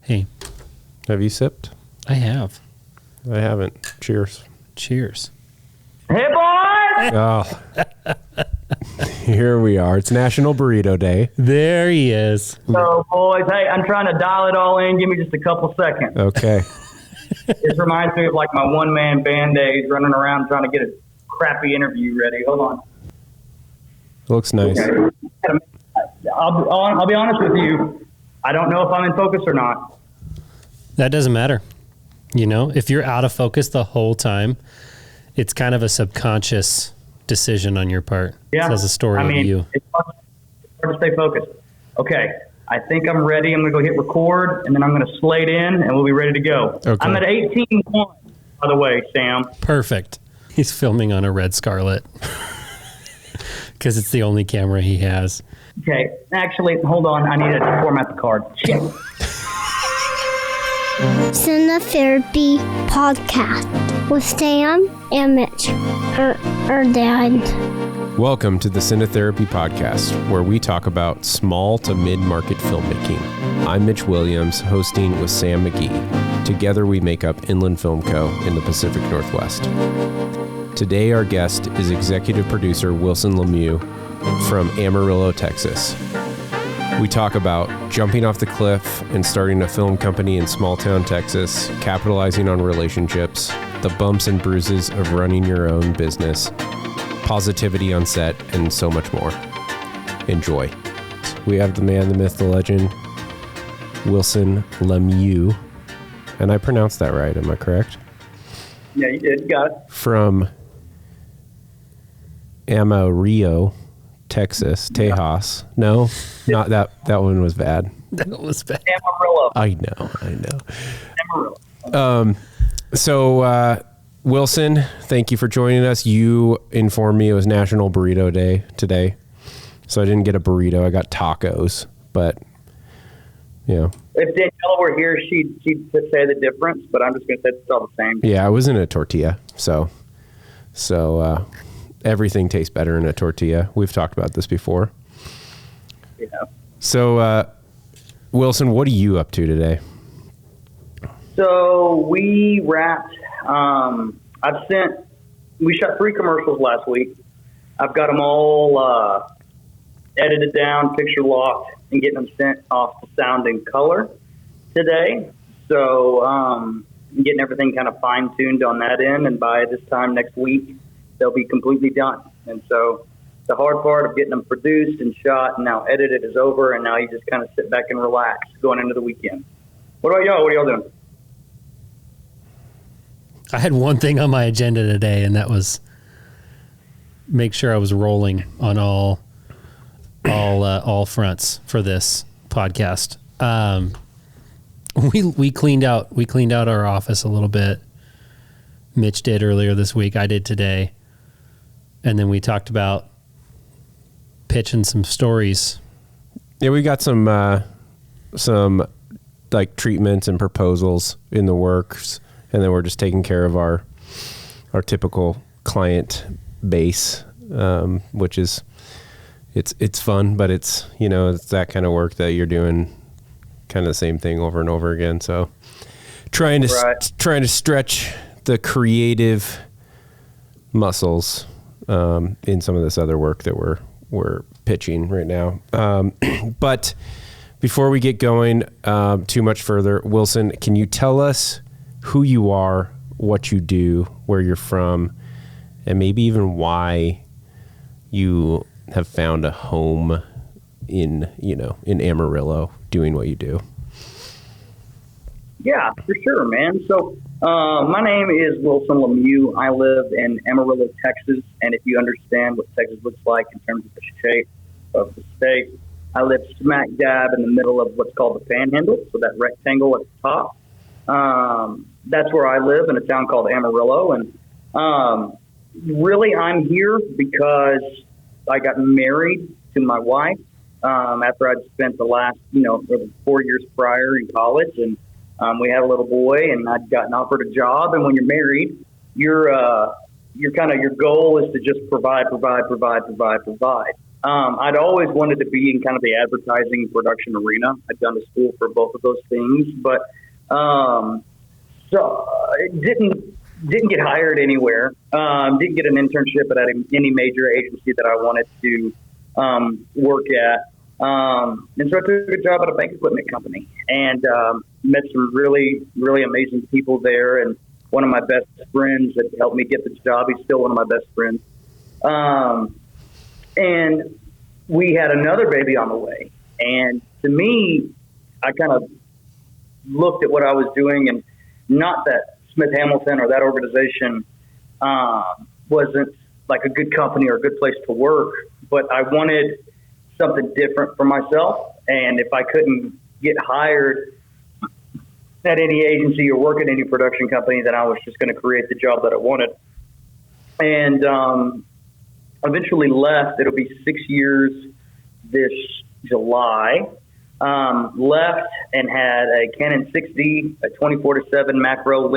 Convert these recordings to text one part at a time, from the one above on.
Hey. Have you sipped? I have. I haven't. Cheers. Cheers. Hey, boys! Oh. Here we are. It's National Burrito Day. There he is. So, boys, hey, I'm trying to dial it all in. Give me just a couple seconds. Okay. This reminds me of like my one-man band days, running around trying to get a crappy interview ready. Hold on. Looks nice. Okay. I'll be honest with you. I don't know if I'm in focus or not. That doesn't matter. You know, if you're out of focus the whole time, it's kind of a subconscious decision on your part. Yeah. It tells a story of you. It's hard to stay focused. Okay. I think I'm ready. I'm going to go hit record, and then I'm going to slate in, and we'll be ready to go. Okay. I'm at 18.1, by the way, Sam. Perfect. He's filming on a Red Scarlet because it's the only camera he has. Okay. Actually, hold on. I need to format the card. Shit. Cinetherapy Podcast with Sam and Mitch, her dad. Welcome to the Cinetherapy Podcast, where we talk about small to mid-market filmmaking. I'm Mitch Williams, hosting with Sam McGhee. Together we make up Inland Film Co. in the Pacific Northwest. Today our guest is executive producer Wilson Lemieux from Amarillo, Texas. We talk about jumping off the cliff and starting a film company in small town Texas, capitalizing on relationships, the bumps and bruises of running your own business, positivity on set, and so much more. Enjoy. We have the man, the myth, the legend, Wilson Lemieux. And I pronounced that right, am I correct? Yeah, you did. You got it. From Amarillo, Texas, Tejas. No, not that. That one was bad. That was bad. Amarillo. I know. Amarillo. So, Wilson, thank you for joining us. You informed me it was National Burrito Day today. So I didn't get a burrito. I got tacos. But, you know. If Daniela were here, she'd say the difference, but I'm just going to say it's all the same. Yeah, I was in a tortilla. So everything tastes better in a tortilla. We've talked about this before. Yeah. So, Wilson, what are you up to today? So we wrapped. We shot 3 commercials last week. I've got them all edited down, picture locked, and getting them sent off to Sound and Color today. So I'm getting everything kind of fine tuned on that end, and by this time next week, they'll be completely done. And so the hard part of getting them produced and shot and now edited is over, and now you just kind of sit back and relax going into the weekend. What about y'all? What are y'all doing? I had one thing on my agenda today, and that was make sure I was rolling on all fronts for this podcast. We cleaned out our office a little bit. Mitch did earlier this week. I did today. And then we talked about pitching some stories. Yeah, we got some like treatments and proposals in the works, and then we're just taking care of our typical client base, which is it's fun, but it's it's that kind of work that you're doing kind of the same thing over and over again. So trying to stretch the creative muscles in some of this other work that we're pitching right now. But before we get going too much further, Wilson, can you tell us who you are, what you do, where you're from, and maybe even why you have found a home in Amarillo doing what you do? Yeah, for sure, man. So my name is Wilson Lemieux. I live in Amarillo, Texas, and if you understand what Texas looks like in terms of the shape of the state, I live smack dab in the middle of what's called the Panhandle, so that rectangle at the top. That's where I live, in a town called Amarillo, and really I'm here because I got married to my wife after I'd spent the last 4 years prior in college, and we had a little boy, and I'd gotten offered a job. And when you're married, your goal is to just provide. I'd always wanted to be in kind of the advertising production arena. I'd gone to school for both of those things, but so it didn't get hired anywhere. Didn't get an internship at any major agency that I wanted to work at. And so I took a job at a bank equipment company and met some really, really amazing people there. And one of my best friends that helped me get the job, he's still one of my best friends. And we had another baby on the way. And to me, I kind of looked at what I was doing, and not that Smith Hamilton or that organization wasn't like a good company or a good place to work, but I wanted something different for myself. And if I couldn't get hired at any agency or work at any production company, then I was just going to create the job that I wanted. And eventually left. It'll be 6 years this July. Left and had a Canon 6D, a 24-70 macro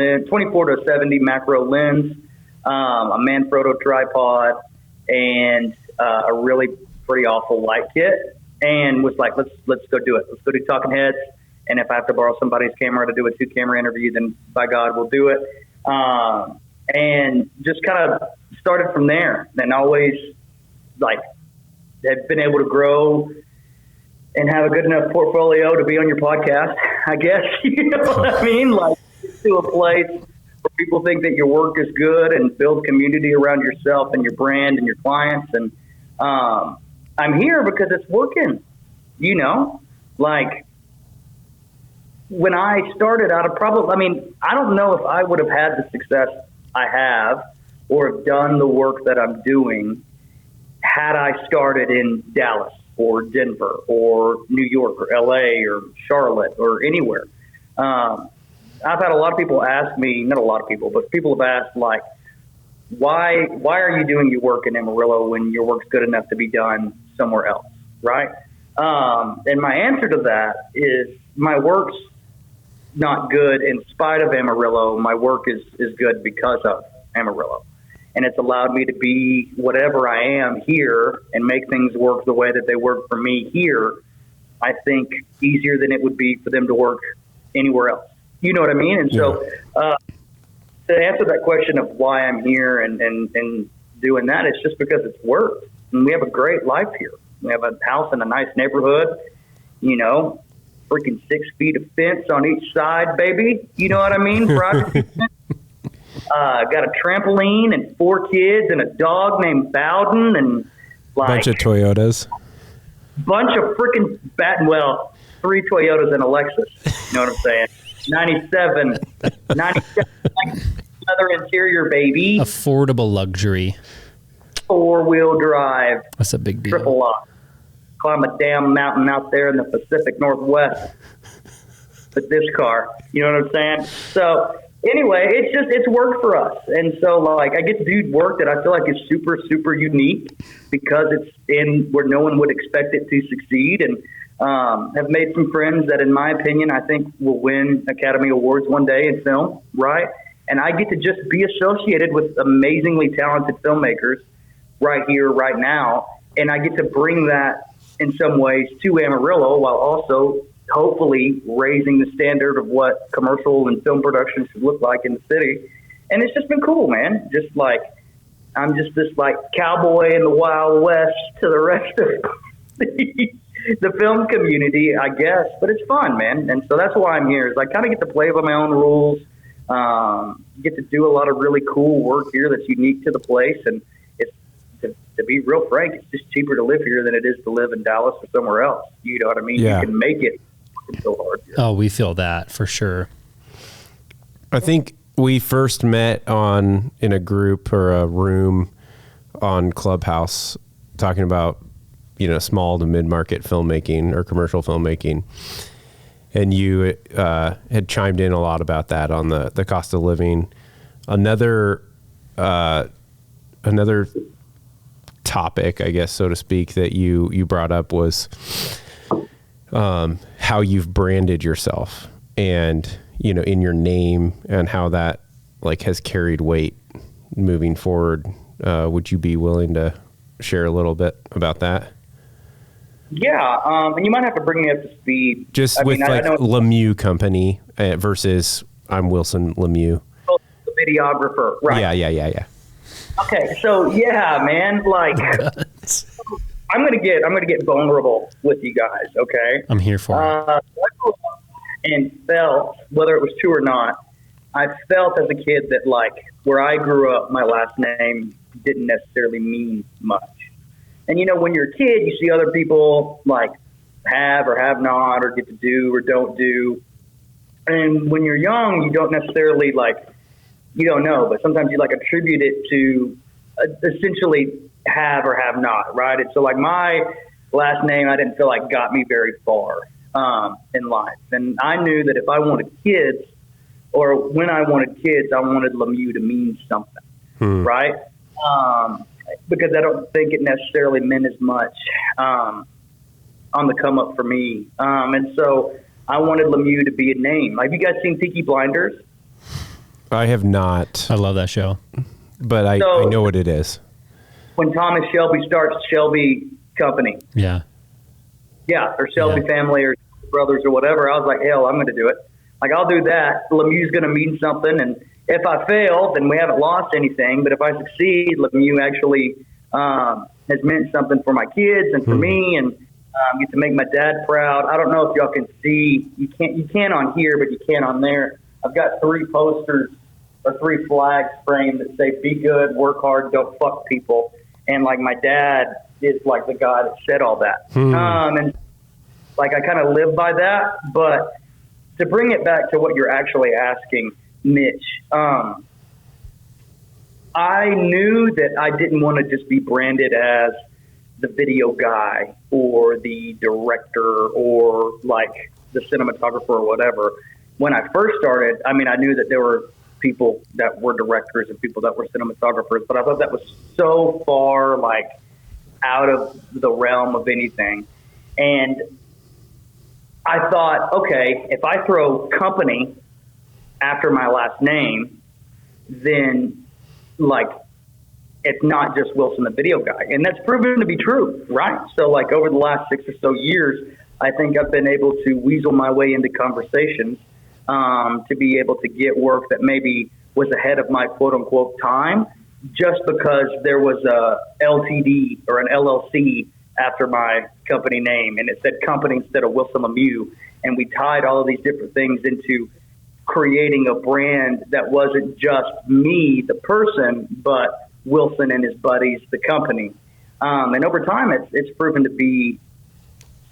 lens, a Manfrotto tripod, and a really pretty awful light kit, and was like, let's go do it. Let's go do Talking Heads. And if I have to borrow somebody's camera to do a 2-camera interview, then by God, we'll do it. And just kind of started from there. And always like have been able to grow and have a good enough portfolio to be on your podcast, I guess. You know what I mean? Like, to a place where people think that your work is good and build community around yourself and your brand and your clients. And I'm here because it's working, you know? Like, when I started out, I don't know if I would have had the success I have or have done the work that I'm doing had I started in Dallas or Denver or New York or LA or Charlotte or anywhere. I've had a lot of people ask me, not a lot of people, but people have asked, like, why are you doing your work in Amarillo when your work's good enough to be done somewhere else, right? And my answer to that is my work's not good in spite of Amarillo. My work is good because of Amarillo. And it's allowed me to be whatever I am here and make things work the way that they work for me here, I think, easier than it would be for them to work anywhere else. You know what I mean? And so to answer that question of why I'm here and doing that, it's just because it's worked. And we have a great life here. We have a house in a nice neighborhood, you know, freaking 6 feet of fence on each side, baby. You know what I mean? Privacy fence. Got a trampoline and 4 kids and a dog named Bowden and like bunch of Toyotas. Bunch of freaking 3 Toyotas and a Lexus. You know what I'm saying? 97 leather interior, baby. Affordable luxury. 4-wheel drive. That's a big deal. Triple lock. Climb a damn mountain out there in the Pacific Northwest with this car. You know what I'm saying? So anyway, it's worked for us. And so, like, I get to do work that I feel like is super, super unique because it's in where no one would expect it to succeed. And have made some friends that, in my opinion, I think will win Academy Awards one day in film, right? And I get to just be associated with amazingly talented filmmakers right here, right now. And I get to bring that in some ways to Amarillo while also hopefully raising the standard of what commercial and film production should look like in the city. And it's just been cool, man. Just like, I'm just this like cowboy in the Wild West to the rest of the film community, I guess. But it's fun, man. And so that's why I'm here, is I kind of get to play by my own rules, get to do a lot of really cool work here that's unique to the place. And it's, to be real frank, it's just cheaper to live here than it is to live in Dallas or somewhere else. You know what I mean? Yeah. You can make it so hard here. Oh, we feel that for sure. I think we first met in a group or a room on Clubhouse talking about, you know, small to mid-market filmmaking or commercial filmmaking. And you had chimed in a lot about that on the cost of living. Another topic, I guess, so to speak, that you brought up was how you've branded yourself and, you know, in your name, and how that like has carried weight moving forward. Would you be willing to share a little bit about that? Yeah, and you might have to bring me up to speed. Just with Lemieux Company versus I'm Wilson Lemieux. The videographer, right? Yeah. Okay, so yeah, man, like I'm gonna get vulnerable with you guys. Okay, I'm here for it. And felt, whether it was true or not, I felt as a kid that like where I grew up, my last name didn't necessarily mean much. And, you know, when you're a kid, you see other people like have or have not or get to do or don't do. And when you're young, you don't necessarily you don't know, but sometimes you attribute it to essentially have or have not, right? And so like my last name, I didn't feel like got me very far in life. And I knew that if I wanted kids or when I wanted kids, I wanted Lemieux to mean something, right? Because I don't think it necessarily meant as much on the come up for me. And so I wanted Lemieux to be a name. Have you guys seen Peaky Blinders? I have not. I love that show. But I know what it is. When Thomas Shelby starts Shelby Company. Yeah. Yeah, or Shelby Family or Brothers or whatever, I was like, hell, I'm going to do it. Like, I'll do that. Lemieux's going to mean something. And if I fail, then we haven't lost anything. But if I succeed, Lemieux actually has meant something for my kids and for me, and get to make my dad proud. I don't know if y'all can see. You can on here, but you can on there. I've got 3 posters or 3 flags framed that say, be good, work hard, don't fuck people. And like my dad is like the guy that said all that. And like I kind of live by that. But to bring it back to what you're actually asking, Mitch, I knew that I didn't want to just be branded as the video guy or the director or like the cinematographer or whatever. When I first started, I mean, I knew that there were people that were directors and people that were cinematographers, but I thought that was so far like out of the realm of anything. And I thought, okay, if I throw company after my last name, then like it's not just Wilson the video guy. And that's proven to be true, right? So like over the last 6 or so years, I think I've been able to weasel my way into conversations to be able to get work that maybe was ahead of my quote unquote time, just because there was a LTD or an LLC after my company name, and it said company instead of Wilson Lemieux. And we tied all of these different things into creating a brand that wasn't just me, the person, but Wilson and his buddies, the company. And over time, it's proven to be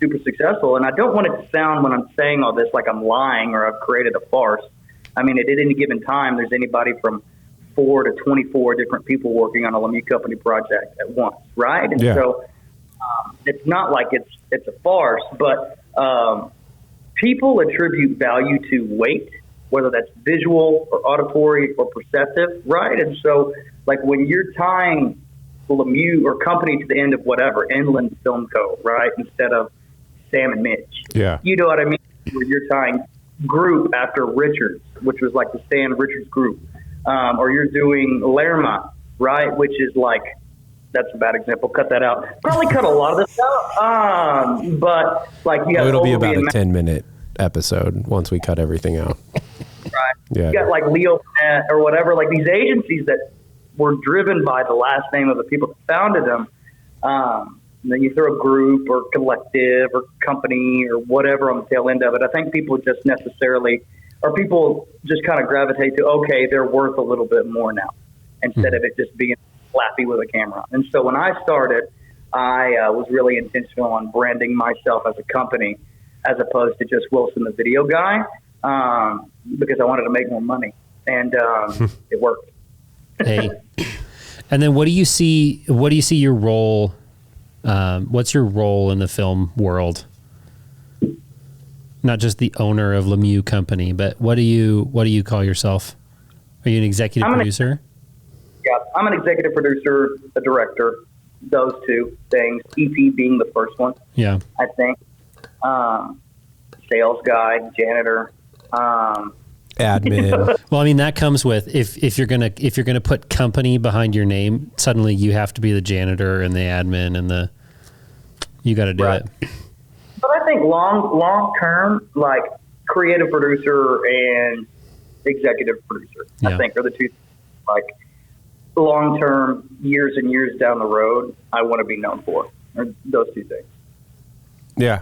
super successful. And I don't want it to sound when I'm saying all this like I'm lying or I've created a farce. I mean, at any given time, there's anybody from 4 to 24 different people working on a Lemieux Company project at once, right? And so it's not like it's a farce, but people attribute value to weight, whether that's visual or auditory or perceptive, right? And so, like, when you're tying Lemieux or company to the end of whatever, Inland Film Co., right, instead of Sam and Mitch. Yeah. You know what I mean? Where you're tying group after Richards, which was like the Stan Richards group. Or you're doing Lerma, right, which is like, that's a bad example. Cut that out. Probably cut a lot of this out. But like you have it'll be about a 10-minute episode once we cut everything out. Right. Yeah. You got like Leo or whatever, like these agencies that were driven by the last name of the people that founded them. And then you throw a group or collective or company or whatever on the tail end of it. I think people just necessarily, or people just kind of gravitate to, okay, they're worth a little bit more now, instead of it just being flappy with a camera. And so when I started, I was really intentional on branding myself as a company as opposed to just Wilson the video guy, because I wanted to make more money. And it worked. Hey. And then what do you see your role, what's your role in the film world? Not just the owner of Lemieux Company, but what do you call yourself? Are you an executive producer? I'm an executive producer, a director, those two things. EP being the first one. Yeah, I think. Sales guy, janitor, admin. Well, I mean that comes with if you're gonna put company behind your name, suddenly you have to be the janitor and the admin and You got to do it. But I think long term, like creative producer and executive producer, I think are the two, like long term, years and years down the road, I want to be known for, or those two things. Yeah.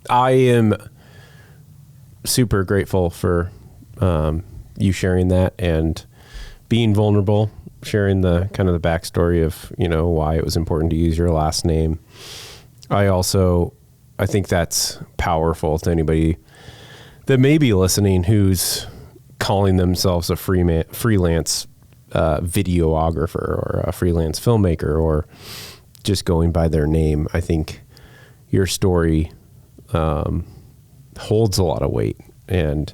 I am super grateful for you sharing that and being vulnerable, sharing the kind of the backstory of, you know, why it was important to use your last name. I think that's powerful to anybody that may be listening who's calling themselves a freelance videographer or a freelance filmmaker or just going by their name. I think your story holds a lot of weight. And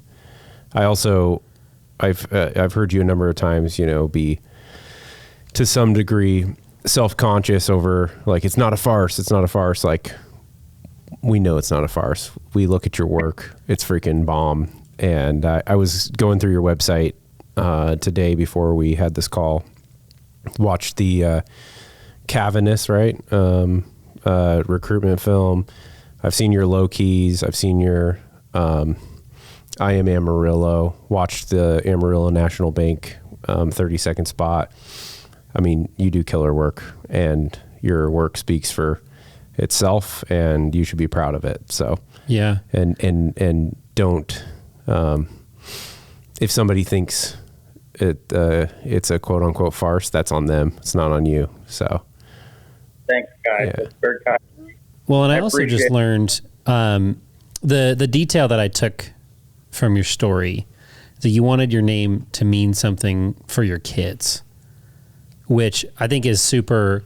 I've heard you a number of times, you know, be to some degree self-conscious over like, it's not a farce. Like, we know it's not a farce. We look at your work. It's freaking bomb. And I was going through your website today before we had this call, watched the Cavernous, right? Recruitment film. I've seen your Low Keys. I've seen your I Am Amarillo. Watched the Amarillo National Bank 30-second spot. I mean, you do killer work, and your work speaks for itself, and you should be proud of it. So yeah, and don't if somebody thinks it's a quote unquote farce, that's on them. It's not on you. So thanks, guys. Yeah. That's very kind. Well, and I also just learned the detail that I took from your story, that you wanted your name to mean something for your kids, which I think is super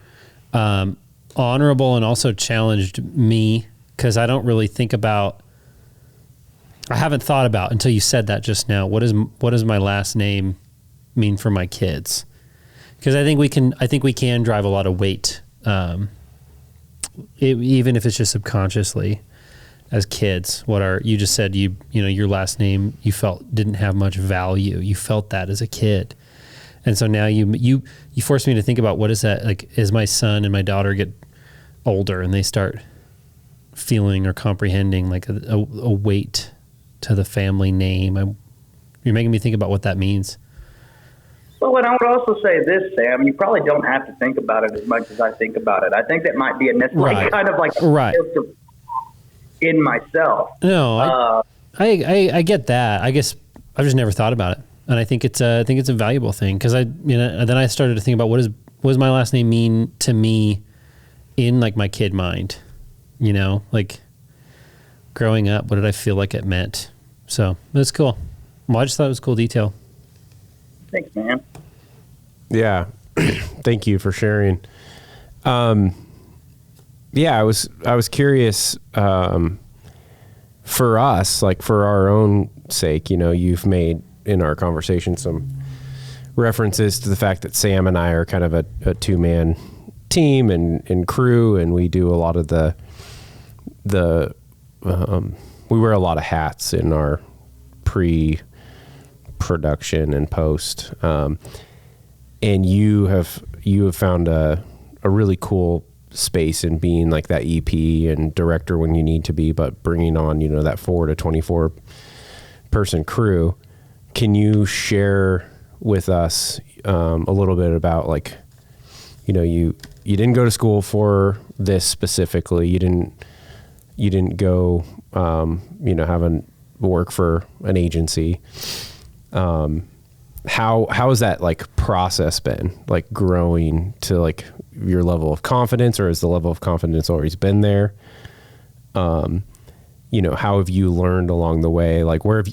honorable and also challenged me, because I don't really think about, I haven't thought about until you said that just now. What does my last name mean for my kids? Because I think we can drive a lot of weight, even if it's just subconsciously as kids. You just said you know, your last name you felt didn't have much value. You felt that as a kid. And so now you forced me to think about, what is that like, as my son and my daughter get older and they start feeling or comprehending like a weight to the family name. You're making me think about what that means. Well, and I would also say this, Sam, you probably don't have to think about it as much as I think about it. I think that might be a necessary kind of like character in myself. No, I get that. I guess I've just never thought about it. And I think it's a valuable thing, because then I started to think about what does my last name mean to me in like my kid mind, you know, like growing up, what did I feel like it meant? So that's cool. Well, I just thought it was a cool detail. Thanks, man. Yeah. Thank you for sharing. Yeah, I was curious, for us, like for our own sake, you know, you've made in our conversation some references to the fact that Sam and I are kind of a two-man team and crew, and we do a lot of we wear a lot of hats in our pre-production and post. And you have found a really cool space in being like that EP and director when you need to be, but bringing on, you know, that 4 to 24 person crew. Can you share with us a little bit about, like, you know, you didn't go to school for this specifically. You didn't go, you know, having work for an agency. How has that like process been, like growing to like your level of confidence, or has the level of confidence always been there? You know, how have you learned along the way? Like where have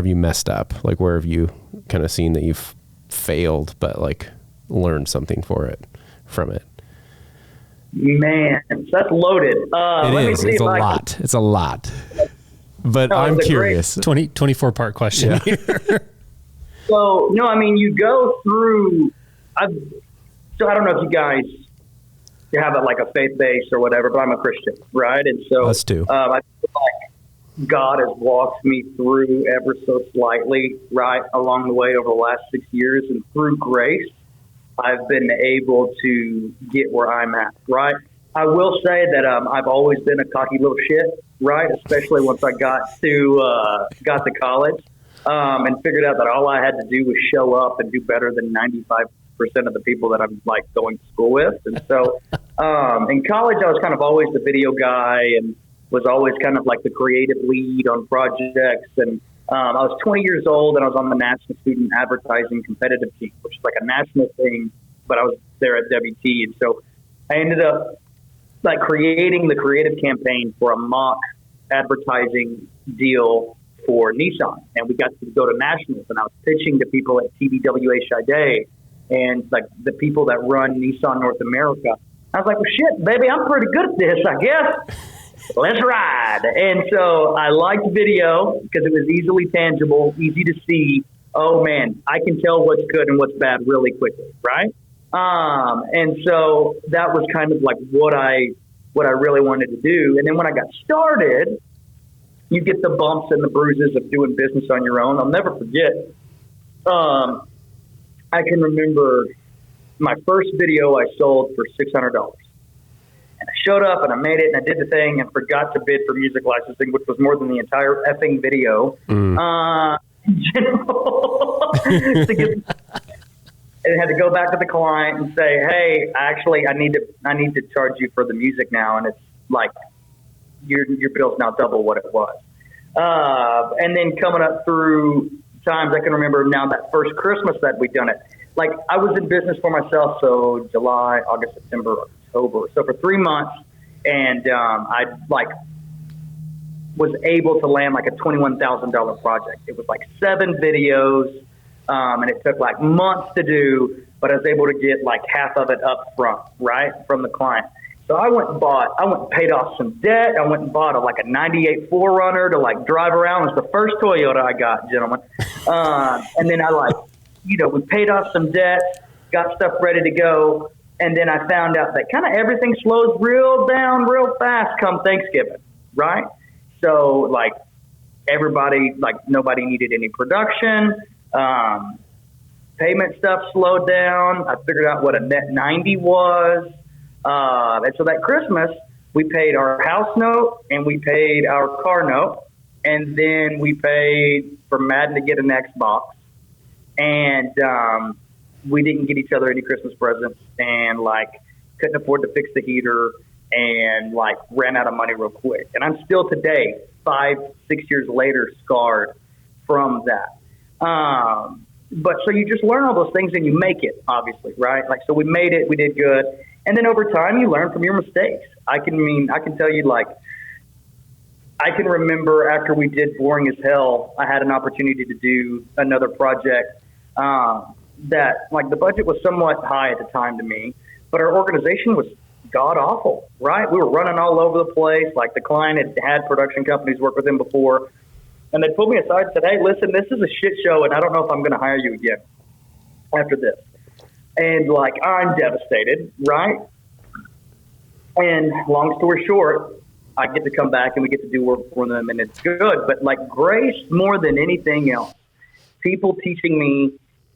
you messed up? Like where have you kind of seen that you've failed, but like learned something from it? Man, that's loaded. It's a lot. But no, I'm curious. 24 part question. Yeah. Here. So, no, I mean, you go through, so I don't know if you guys have like a faith base or whatever, but I'm a Christian, right? And so us too. I feel like God has walked me through ever so slightly, right, along the way over the last 6 years. And through grace, I've been able to get where I'm at, right? I will say that I've always been a cocky little shit, right? Especially once I got to college and figured out that all I had to do was show up and do better than 95% of the people that I'm like going to school with. And so in college, I was kind of always the video guy and was always kind of like the creative lead on projects. And I was 20 years old and I was on the National Student Advertising Competitive Team, which is like a national thing, but I was there at WT. And so I ended up like creating the creative campaign for a mock advertising deal for Nissan. And we got to go to nationals and I was pitching to people at TBWA Day and like the people that run Nissan North America. I was like, well, shit, baby, I'm pretty good at this, I guess. Let's ride. And so I liked video because it was easily tangible, easy to see. Oh man, I can tell what's good and what's bad really quickly, right? And so that was kind of like what I really wanted to do. And then when I got started, you get the bumps and the bruises of doing business on your own. I'll never forget. I can remember my first video I sold for $600. And I showed up and I made it and I did the thing and forgot to bid for music licensing, which was more than the entire effing video. In general. And had to go back to the client and say, hey, actually, I need to charge you for the music now. And it's like, your bill's now double what it was. And then coming up through times, I can remember now that first Christmas that we'd done it. Like I was in business for myself. So July, August, September, October. So for 3 months and I like was able to land like a $21,000 project. It was like 7 videos. And it took like months to do, but I was able to get like half of it up front, right, from the client. So I went and paid off some debt. I went and bought like a 98 4Runner to like drive around. It was the first Toyota I got, gentlemen. And then I we paid off some debt, got stuff ready to go. And then I found out that kind of everything slows real down real fast come Thanksgiving, right? So like everybody, like nobody needed any production. Payment stuff slowed down. I figured out what a net 90 was. And so that Christmas, we paid our house note and we paid our car note. And then we paid for Madden to get an Xbox. And we didn't get each other any Christmas presents and like couldn't afford to fix the heater and like ran out of money real quick. And I'm still today, 5-6 years later, scarred from that. But so you just learn all those things and you make it, obviously, right? Like, so we made it, we did good. And then over time you learn from your mistakes. I can tell you, like, I can remember after we did Boring as Hell, I had an opportunity to do another project, that like the budget was somewhat high at the time to me, but our organization was god awful, right? We were running all over the place. Like the client had production companies work with him before. And they pulled me aside and said, hey, listen, this is a shit show, and I don't know if I'm going to hire you again after this. And, like, I'm devastated, right? And long story short, I get to come back and we get to do work for them, and it's good. But, like, grace more than anything else, people teaching me,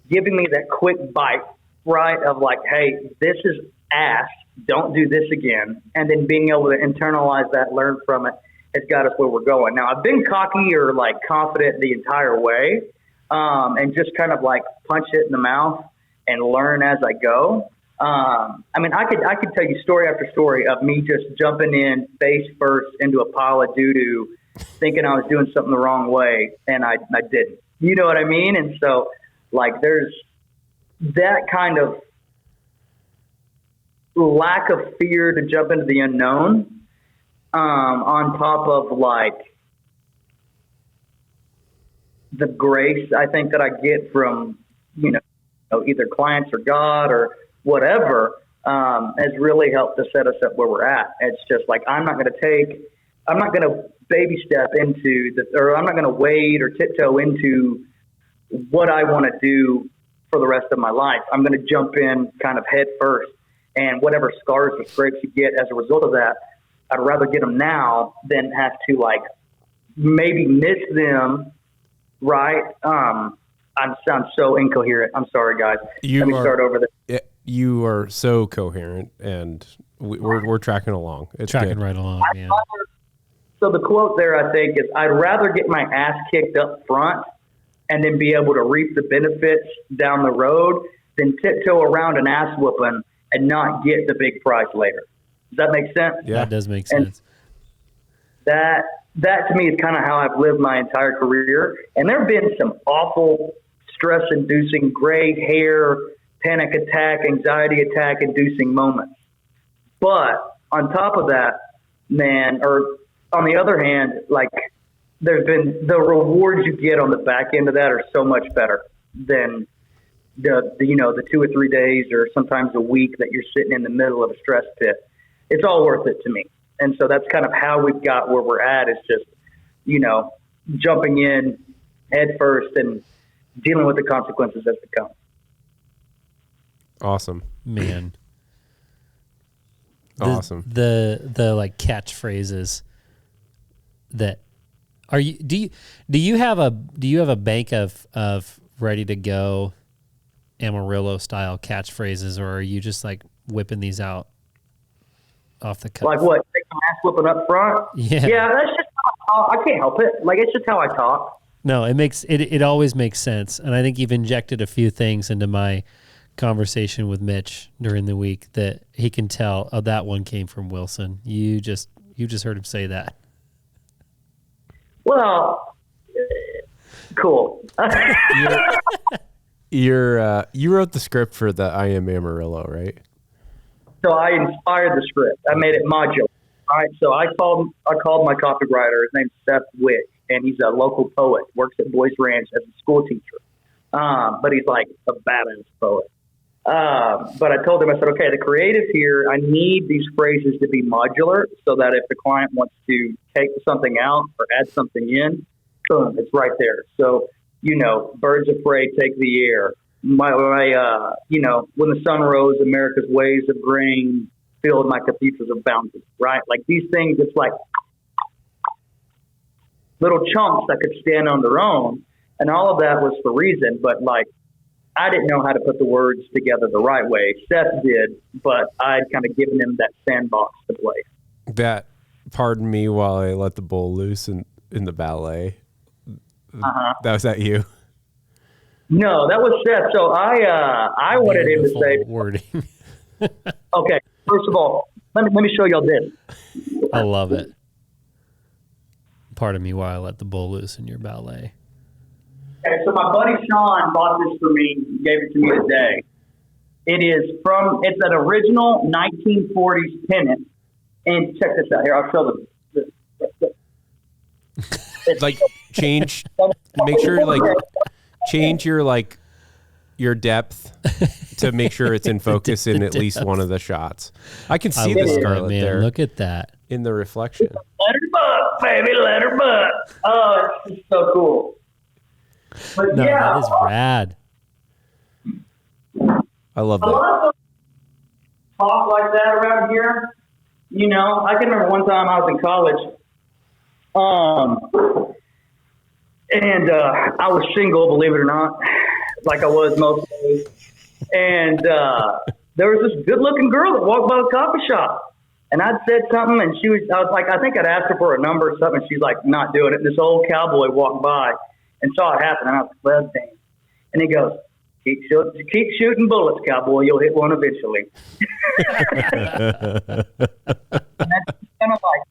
giving me that quick bite, right, of, like, hey, this is ass. Don't do this again. And then being able to internalize that, learn from it, has got us where we're going. Now, I've been cocky or like confident the entire way, and just kind of like punch it in the mouth and learn as I go. I mean, I could tell you story after story of me just jumping in face first into a pile of doo-doo, thinking I was doing something the wrong way, and I didn't. You know what I mean? And so, like, there's that kind of lack of fear to jump into the unknown. On top of like the grace I think that I get from, either clients or God or whatever, has really helped to set us up where we're at. It's just like, I'm not going to baby step into I'm not going to wade or tiptoe into what I want to do for the rest of my life. I'm going to jump in kind of head first, and whatever scars or scrapes you get as a result of that, I'd rather get them now than have to like maybe miss them. Right. I sound so incoherent. I'm sorry, guys. Let me start over this. you are so coherent, and we're tracking along. It's tracking good. right along, man. So the quote there, I think, is I'd rather get my ass kicked up front and then be able to reap the benefits down the road than tiptoe around an ass whooping and not get the big prize later. Does that make sense? Yeah, that does make sense. And that to me is kind of how I've lived my entire career. And there have been some awful stress-inducing gray hair, panic attack, anxiety attack-inducing moments. But on top of that, man, or on the other hand, like there's been the rewards you get on the back end of that are so much better than the 2 or 3 days or sometimes a week that you're sitting in the middle of a stress pit. It's all worth it to me. And so that's kind of how we've got where we're at, is just, jumping in head first and dealing with the consequences as they come. Awesome, man. Awesome. The like catchphrases that do you have a bank of ready to go Amarillo style catchphrases, or are you just like whipping these out off the cuff? Like what? Take my ass whipping up front? Yeah. Yeah, that's just how I can't help it. Like, it's just how I talk. No, it always makes sense. And I think you've injected a few things into my conversation with Mitch during the week that he can tell, oh, that one came from Wilson. You just heard him say that. Well, cool. You wrote the script for the I Am Amarillo, right? So I inspired the script. I made it modular. All right. So I called my copywriter. His name's Seth Wick, and he's a local poet. Works at Boys Ranch as a school teacher. But he's like a badass poet. But I told him, I said, okay, the creative here, I need these phrases to be modular so that if the client wants to take something out or add something in, boom, it's right there. So, birds of prey take the air. When the sun rose, America's waves of grain filled my cathedrals of bounty, right? Like these things, it's like little chunks that could stand on their own. And all of that was for reason, but like, I didn't know how to put the words together the right way. Seth did, but I'd kind of given him that sandbox to play. That, pardon me while I let the bull loose in the ballet. That was that you? No, that was Seth. So I wanted him to say wording. Okay, first of all, let me show y'all this. I love it. Pardon me while I let the bull loose in your ballet. Okay, so my buddy Sean bought this for me, gave it to me today. It's an original 1940s pennant. And check this out here. I'll show them. Like make sure change your depth to make sure it's in focus in at least one of the shots. I can see the scarlet there. Look at that. In the reflection. Let her buck, baby, let her buck. Oh, it's just so cool. But no, yeah, that is rad. I love a that. lot of us talk like that around here. I can remember one time I was in college, and I was single, believe it or not, like I was most days. And there was this good-looking girl that walked by the coffee shop, and I'd said something, and I think I'd asked her for a number or something. And she's like, not doing it. And this old cowboy walked by and saw it happen, and I was like, well, damn. And he goes, keep shooting bullets, cowboy. You'll hit one eventually. And that's kind of like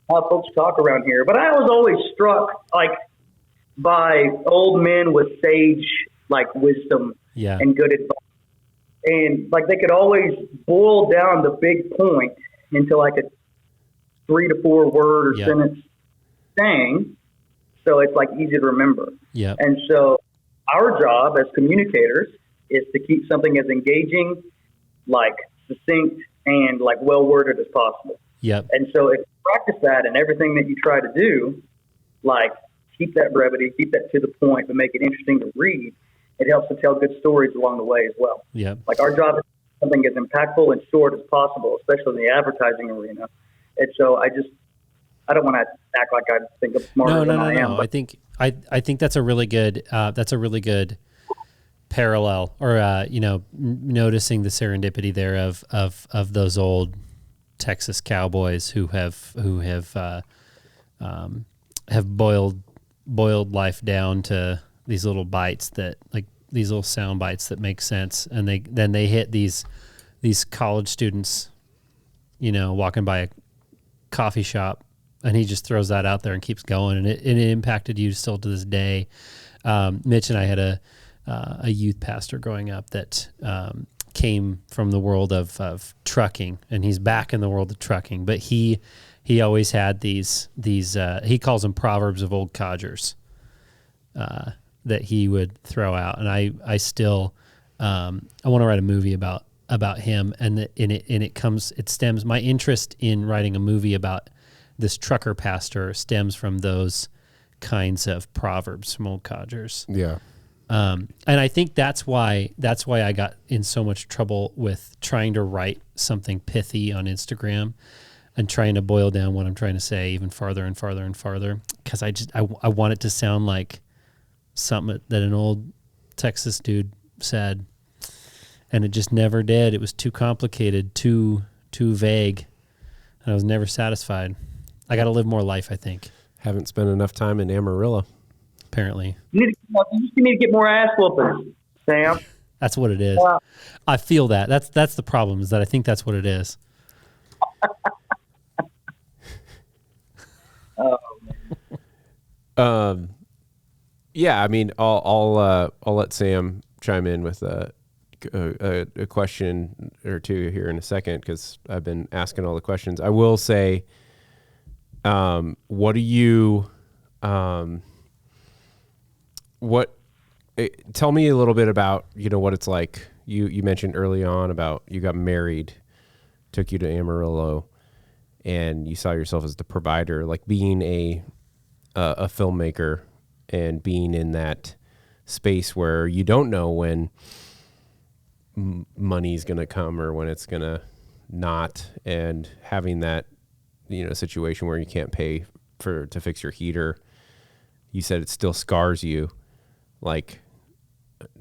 how folks talk around here. But I was always struck, like, by old men with sage, like, wisdom and good advice. And, like, they could always boil down the big point into, like, a 3 to 4 word or sentence saying. So it's like easy to remember. Yeah. And so our job as communicators is to keep something as engaging, like succinct and like well worded as possible. Yep. And so if you practice that in everything that you try to do, like keep that brevity, keep that to the point, but make it interesting to read, it helps to tell good stories along the way as well. Yeah. Like our job is something as impactful and short as possible, especially in the advertising arena. And so I don't want to act like I think I'm smarter than I am. No. I think that's a really good parallel or, noticing the serendipity there of those old Texas cowboys who have boiled life down to these little bites these little sound bites that make sense. And they hit these college students, walking by a coffee shop, and he just throws that out there and keeps going. And it impacted you still to this day. Mitch and I had a youth pastor growing up that came from the world of trucking, and he's back in the world of trucking. But he always had these he calls them proverbs of old codgers that he would throw out. And I still I want to write a movie about him, and it stems my interest in writing a movie about this trucker pastor stems from those kinds of proverbs from old codgers. Yeah. And I think that's why I got in so much trouble with trying to write something pithy on Instagram and trying to boil down what I'm trying to say even farther and farther and farther. Cause I want it to sound like something that an old Texas dude said, and it just never did. It was too complicated, too vague, and I was never satisfied. I got to live more life, I think. Haven't spent enough time in Amarillo. Apparently. You need to get more ass whoopings, Sam. That's what it is. I feel that. That's the problem, is that I think that's what it is. Yeah, I mean, I'll let Sam chime in with a question or two here in a second, because I've been asking all the questions. I will say, what do you, tell me a little bit about, what it's like. You mentioned early on about you got married, took you to Amarillo, and you saw yourself as the provider, like being a filmmaker and being in that space where you don't know when money's going to come or when it's going to not, and having that, situation where you can't pay to fix your heater. You said it still scars you. Like,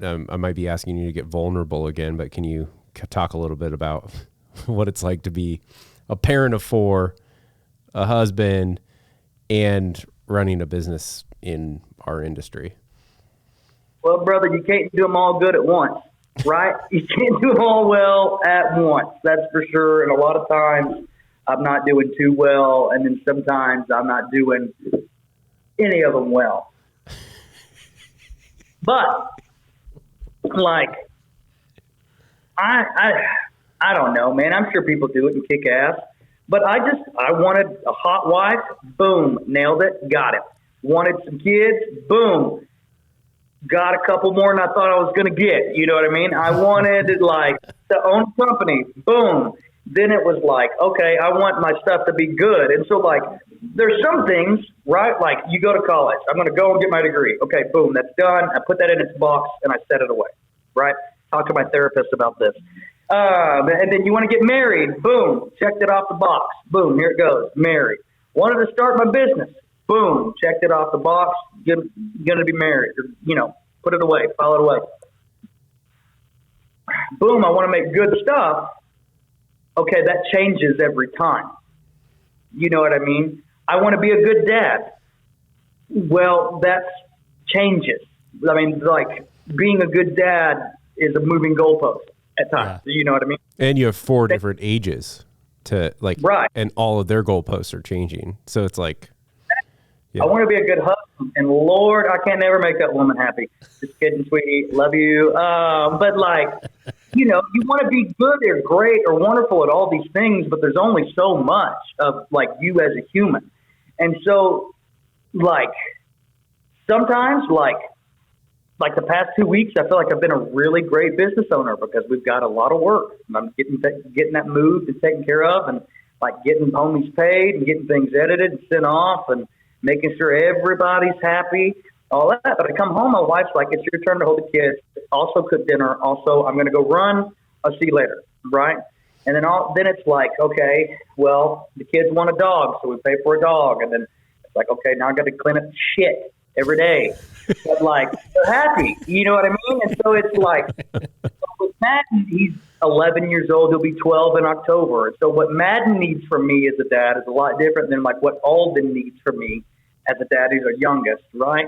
I might be asking you to get vulnerable again, but can you talk a little bit about what it's like to be a parent of 4, a husband, and running a business in our industry? Well, brother, you can't do them all good at once, right? You can't do them all well at once. That's for sure. And a lot of times I'm not doing too well, and then sometimes I'm not doing any of them well. But like, I don't know, man. I'm sure people do it and kick ass. But I wanted a hot wife. Boom, nailed it, got it. Wanted some kids. Boom, got a couple more than I thought I was going to get. You know what I mean? I wanted to own a company. Boom. Then it was like, okay, I want my stuff to be good. And so there's some things, right? Like you go to college. I'm going to go and get my degree. Okay, boom, that's done. I put that in its box and I set it away, right? Talk to my therapist about this. And then you want to get married. Boom, checked it off the box. Boom, here it goes, married. Wanted to start my business. Boom, checked it off the box. Going to be married. Or, put it away, file it away. Boom, I want to make good stuff. Okay, that changes every time. You know what I mean? I want to be a good dad. Well, that changes. I mean, being a good dad is a moving goalpost at times. Yeah. You know what I mean? And you have 4 different ages to right. And all of their goalposts are changing. So it's like, yeah. I want to be a good husband, and Lord, I can't never make that woman happy. Just kidding, sweetie, love you. But you want to be good or great or wonderful at all these things, but there's only so much of you as a human. And so sometimes the past 2 weeks, I feel like I've been a really great business owner because we've got a lot of work. And I'm getting that moved and taken care of, and getting homies paid and getting things edited and sent off and making sure everybody's happy, all that. But I come home, my wife's like, it's your turn to hold the kids. Also cook dinner. Also, I'm going to go run. I'll see you later. Right. And then it's like, okay, well, the kids want a dog, so we pay for a dog. And then it's like, okay, now I got to clean up shit every day. But like, they're happy. You know what I mean? And so it's like, with Madden, he's 11 years old. He'll be 12 in October. So what Madden needs from me as a dad is a lot different than like what Alden needs from me as a dad, who's our youngest, right?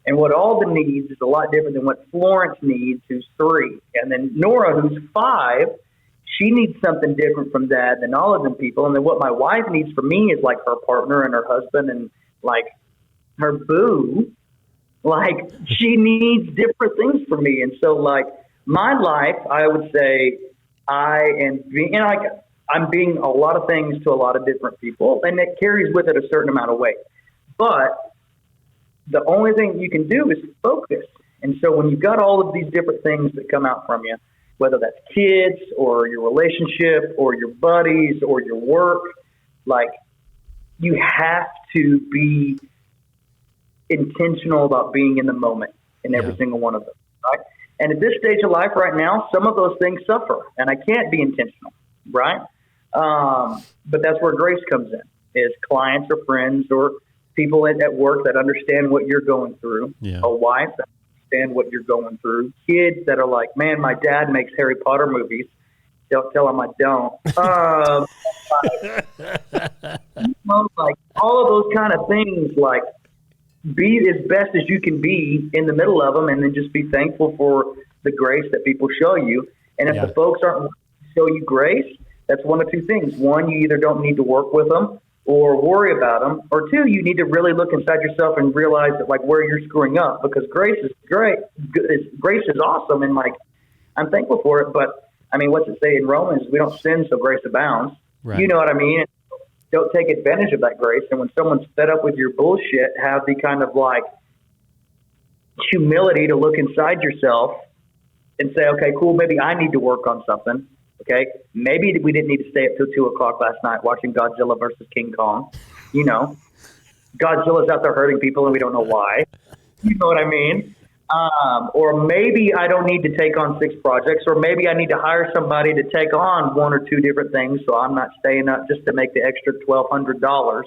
And what Alden needs is a lot different than what Florence needs, who's 3. And then Nora, who's 5, she needs something different from Dad than all of them people. And then what my wife needs from me is like her partner and her husband and like her boo. Like, she needs different things from me. And so, like, my life, I would say I'm being a lot of things to a lot of different people, and it carries with it a certain amount of weight. But the only thing you can do is focus. And so when you've got all of these different things that come out from you, whether that's kids or your relationship or your buddies or your work, like, you have to be intentional about being in the moment in every single one of them, right? And at this stage of life right now, some of those things suffer, and I can't be intentional, right? But that's where grace comes in, is clients or friends or people at work that understand what you're going through, a wife that understand what you're going through, kids that are like, man, my dad makes Harry Potter movies. Don't tell him I don't. Like, all of those kind of things, like, be as best as you can be in the middle of them, and then just be thankful for the grace that people show you. And if the folks aren't show you grace, that's one of two things. One, you either don't need to work with them or worry about them, or two, you need to really look inside yourself and realize that, like, where you're screwing up, because grace is great. Grace is awesome, and like, I'm thankful for it. But I mean, what's it say in Romans? We don't sin, so grace abounds. Right. You know what I mean? Don't take advantage of that grace. And when someone's fed up with your bullshit, have the kind of like humility to look inside yourself and say, okay, cool, maybe I need to work on something. Okay, maybe we didn't need to stay up till 2:00 last night watching Godzilla versus King Kong. You know, Godzilla's out there hurting people and we don't know why. You know what I mean? Or maybe I don't need to take on 6 projects, or maybe I need to hire somebody to take on 1 or 2 different things, so I'm not staying up just to make the extra $1,200.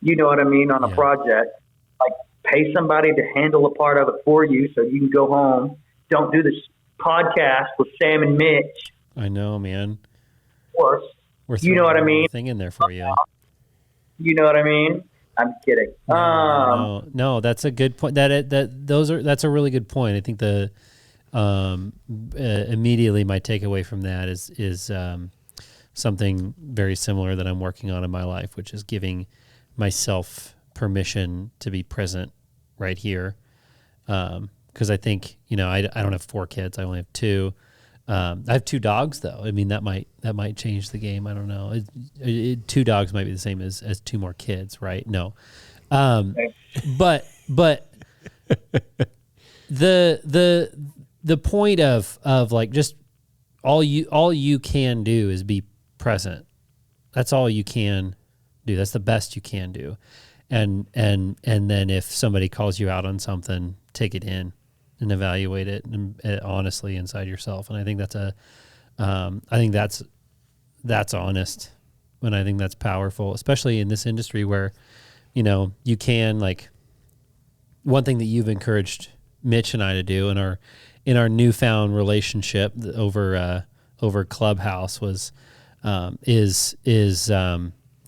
You know what I mean, on a project. Like, pay somebody to handle a part of it for you so you can go home. Don't do this podcast with Sam and Mitch. I know, man. Of course. You know what I mean? Thing in there for you. You know what I mean? I'm kidding. No, that's a good point. That's a really good point. I think the immediately my takeaway from that is something very similar that I'm working on in my life, which is giving myself permission to be present right here. Because I think, you know, I don't have 4 kids. I only have 2. I have 2 dogs, though. I mean, that might change the game. I don't know. 2 dogs might be the same as 2 more kids, right? No, but the point of like, just all you can do is be present. That's all you can do. That's the best you can do, and then if somebody calls you out on something, take it in and evaluate it and honestly inside yourself. And I think that's honest, and I think that's powerful, especially in this industry where, you know, you can, like, one thing that you've encouraged Mitch and I to do in our newfound relationship over Clubhouse is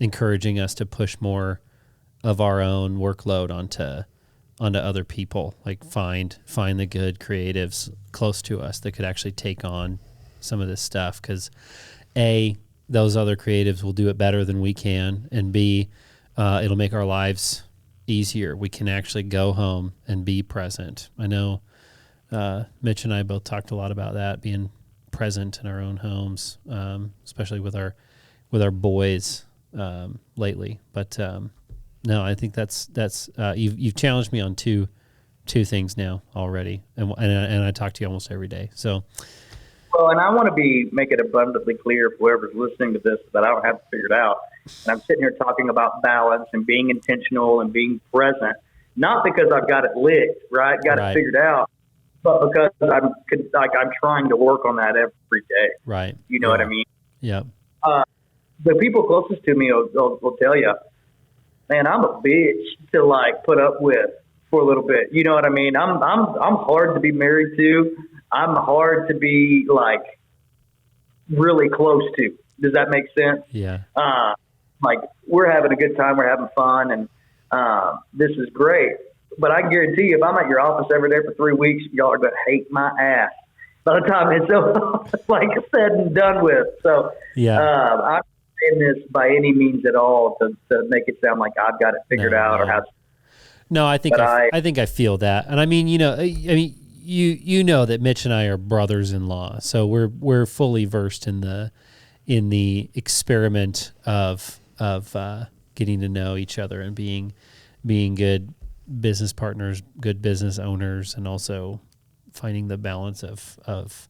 encouraging us to push more of our own workload onto other people, like find the good creatives close to us that could actually take on some of this stuff. Because A, those other creatives will do it better than we can, and B, it'll make our lives easier. We can actually go home and be present. I know Mitch and I both talked a lot about that, being present in our own homes, especially with our boys lately. But no, I think that's you've challenged me on two things now already, and I talk to you almost every day. So, well, and I want to make it abundantly clear for whoever's listening to this that I don't have it figured out. And I'm sitting here talking about balance and being intentional and being present, not because I've got it lit, right? Got it figured out, but because I'm trying to work on that every day. Right. You know what I mean? Yeah. The people closest to me will tell you, man, I'm a bitch to like put up with for a little bit. You know what I mean? I'm hard to be married to. I'm hard to be like really close to. Does that make sense? Yeah. Like we're having a good time, we're having fun, and this is great. But I guarantee you, if I'm at your office every day for 3 weeks, y'all are going to hate my ass by the time it's so like said and done with. So I'm not saying this by any means at all to make it sound like I've got it figured out or have. No, I think I think I feel that, and I mean, you know, you know that Mitch and I are brothers-in-law, so we're fully versed in the experiment of getting to know each other and being good business partners, good business owners, and also finding the balance of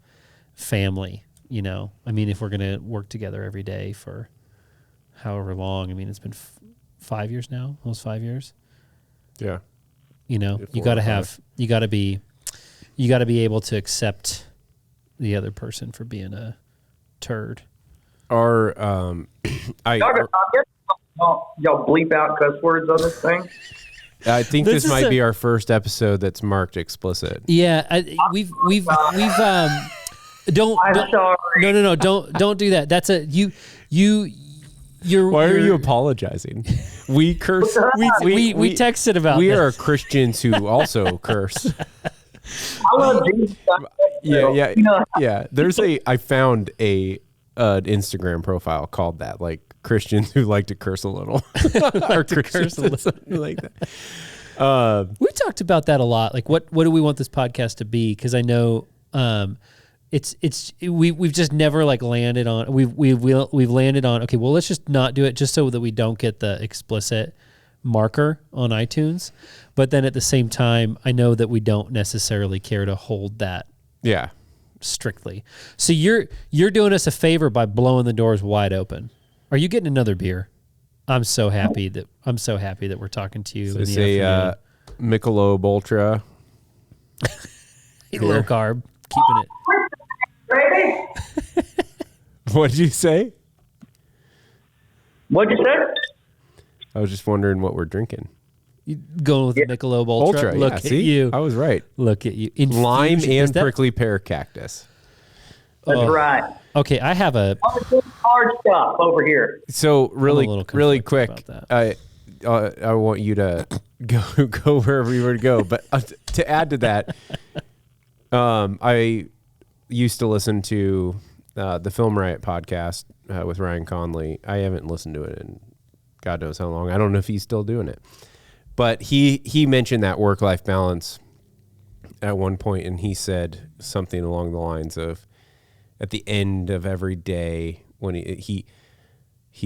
family. You know, I mean, if we're going to work together every day for however long, I mean, it's been 5 years now, almost 5 years. Yeah. You know, you got to be able to accept the other person for being a turd. Y'all bleep out cuss words on this thing? I think this might be our first episode that's marked explicit. Yeah, we've don't do that. That's Why are you apologizing? We curse. We texted about. We this. are Christians who also curse. I love Jesus. Yeah. I found an Instagram profile called that, like Christians who like to curse a little, or Christians something like that. We talked about that a lot. Like, what do we want this podcast to be? Because I know we've just never like landed on. We've landed on. Okay, well, let's just not do it, just so that we don't get the explicit marker on iTunes. But then at the same time, I know that we don't necessarily care to hold that. Yeah. Strictly. So you're doing us a favor by blowing the doors wide open. Are you getting another beer? I'm so happy that we're talking to you. So it's a Michelob Ultra. Low carb, keeping Baby. What'd you say? What'd you say? I was just wondering what we're drinking. You going with the Michelob Ultra? Look at you. I was right. Look at you. Lime and prickly pear cactus. That's right. Okay, I have a hard stuff over here. So really quick, I want you to go wherever you were to go. But to add to that, I used to listen to the Film Riot podcast with Ryan Conley. I haven't listened to it in God knows how long. I don't know if he's still doing it. But he mentioned that work-life balance at one point, and he said something along the lines of, at the end of every day, when he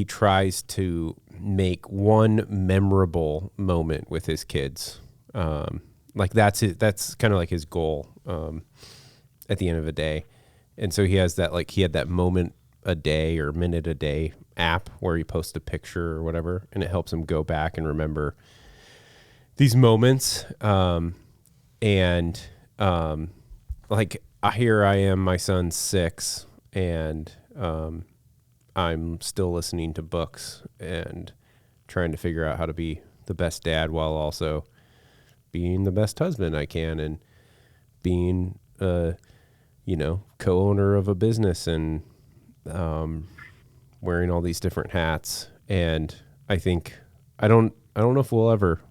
tries to make one memorable moment with his kids. Like that's kind of like his goal at the end of the day. And so he has that, like he had that moment a day or minute a day app where he posts a picture or whatever, and it helps him go back and remember these moments. Like here I am, my son's 6, and I'm still listening to books and trying to figure out how to be the best dad while also being the best husband I can, and being co-owner of a business, and wearing all these different hats. And I think I don't know if we'll ever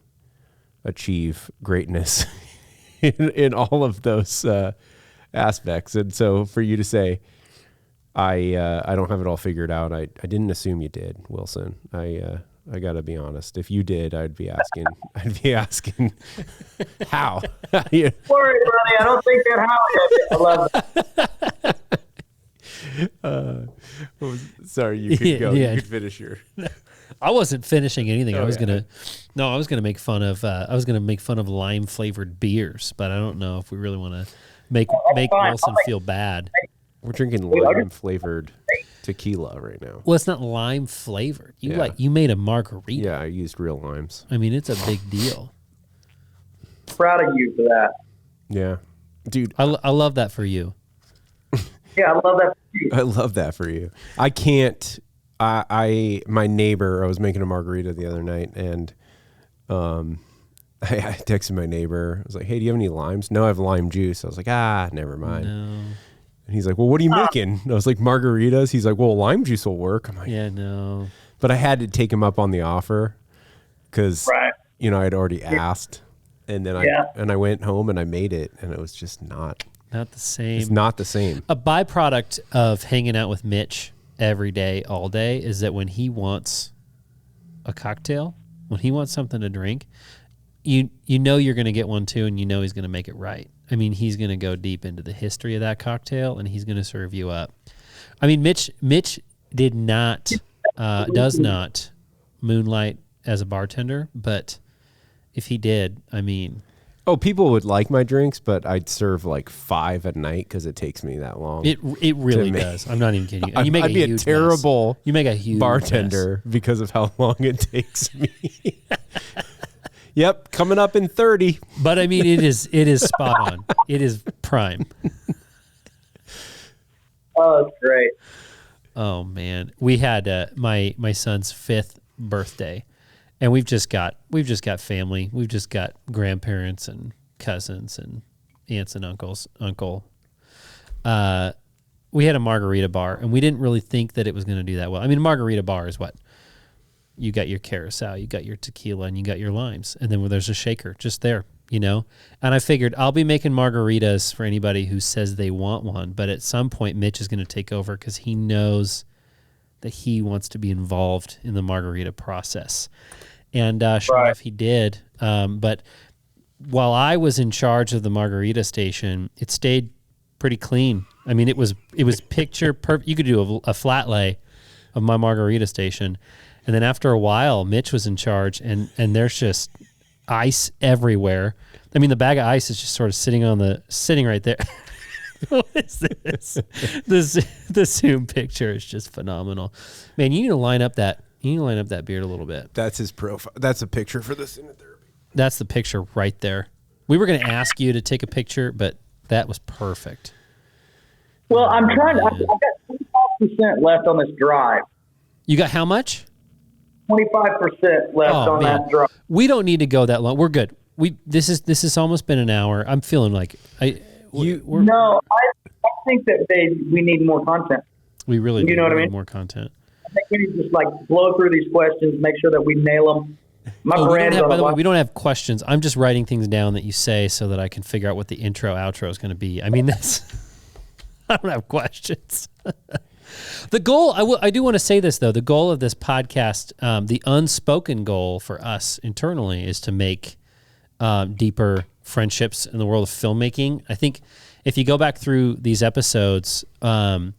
achieve greatness in all of those aspects. And so for you to say, I don't have it all figured out, I didn't assume you did, Wilson. I got to be honest. If you did, I'd be asking how. Yeah. Sorry, buddy. I don't think that how. I love that. Sorry, you could go. Yeah. You could finish your. I wasn't finishing anything. I was gonna make fun of lime flavored beers, but I don't know if we really want to make Wilson feel bad. We're drinking lime flavored tequila right now. Well, it's not lime flavored. You made a margarita. Yeah, I used real limes. I mean, it's a big deal. Proud of you for that. Yeah, dude. I love that for you. Yeah, I love that for you. I love that for you. I can't. My neighbor, I was making a margarita the other night, and I texted my neighbor. I was like, hey, do you have any limes? No, I have lime juice. I was like, never mind. No. And he's like, well, what are you making? And I was like, margaritas. He's like, well, lime juice will work. I'm like, yeah, no. But I had to take him up on the offer because, you know, I'd already asked. And then I went home and I made it, and it was just not the same. It's not the same. A byproduct of hanging out with Mitch every day, all day, is that when he wants a cocktail, when he wants something to drink, you know you're going to get one too, and you know he's going to make it right. I mean, he's going to go deep into the history of that cocktail, and he's going to serve you up. I mean, Mitch did not, does not moonlight as a bartender, but if he did, I mean... Oh, people would like my drinks, but I'd serve like 5 at night because it takes me that long. It really does. I'm not even kidding you. And you make I'd be a terrible You make a huge bartender because of how long it takes me. Yep, coming up in 30. But I mean, it is spot on. It is prime. Oh, that's great. Oh man, we had my son's 5th birthday, and we've just got family. We've just got grandparents and cousins and aunts and uncles. We had a margarita bar, and we didn't really think that it was going to do that well. I mean, a margarita bar is what? You got your Curacao, you got your tequila, and you got your limes. And then there's a shaker just there, you know? And I figured I'll be making margaritas for anybody who says they want one. But at some point, Mitch is going to take over because he knows that he wants to be involved in the margarita process. And sure enough, he did. But while I was in charge of the margarita station, it stayed pretty clean. I mean, it was picture perfect. You could do a flat lay of my margarita station. And then after a while, Mitch was in charge, and there's just ice everywhere. I mean, the bag of ice is just sort of sitting right there. What is this? The Zoom picture is just phenomenal. Man, you need to line up that beard a little bit. That's his profile. That's a picture for the Cinetherapy. That's the picture right there. We were going to ask you to take a picture, but that was perfect. Well, I've got 25% left on this drive. You got how much? 25% left on that drive. We don't need to go that long. We're good. This has almost been an hour. I'm feeling like I think that we need more content. We really do. Know what I mean? More content. I think we need to just blow through these questions, make sure that we nail them. By the way, we don't have questions. I'm just writing things down that you say so that I can figure out what the intro outro is going to be. I mean, I don't have questions. The goal, I do want to say this, though. The goal of this podcast, the unspoken goal for us internally, is to make deeper friendships in the world of filmmaking. I think if you go back through these episodes, Cameron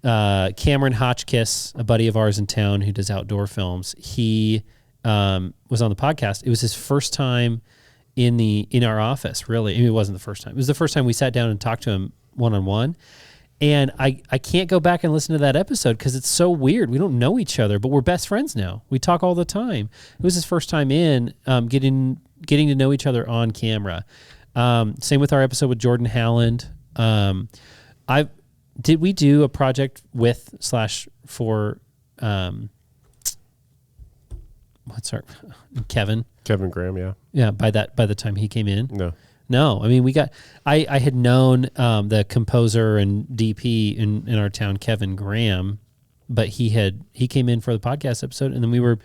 Hotchkiss, a buddy of ours in town who does outdoor films, he was on the podcast. It was his first time in our office, really. I mean, it wasn't the first time. It was the first time we sat down and talked to him one-on-one. And I can't go back and listen to that episode because it's so weird. We don't know each other, but we're best friends now. We talk all the time. It was his first time getting to know each other on camera. Same with our episode with Jordan Howland. Did we do a project for Kevin Graham? Yeah. By the time he came in, No, I mean, I had known the composer and DP in our town, Kevin Graham, but he came in for the podcast episode, and then we were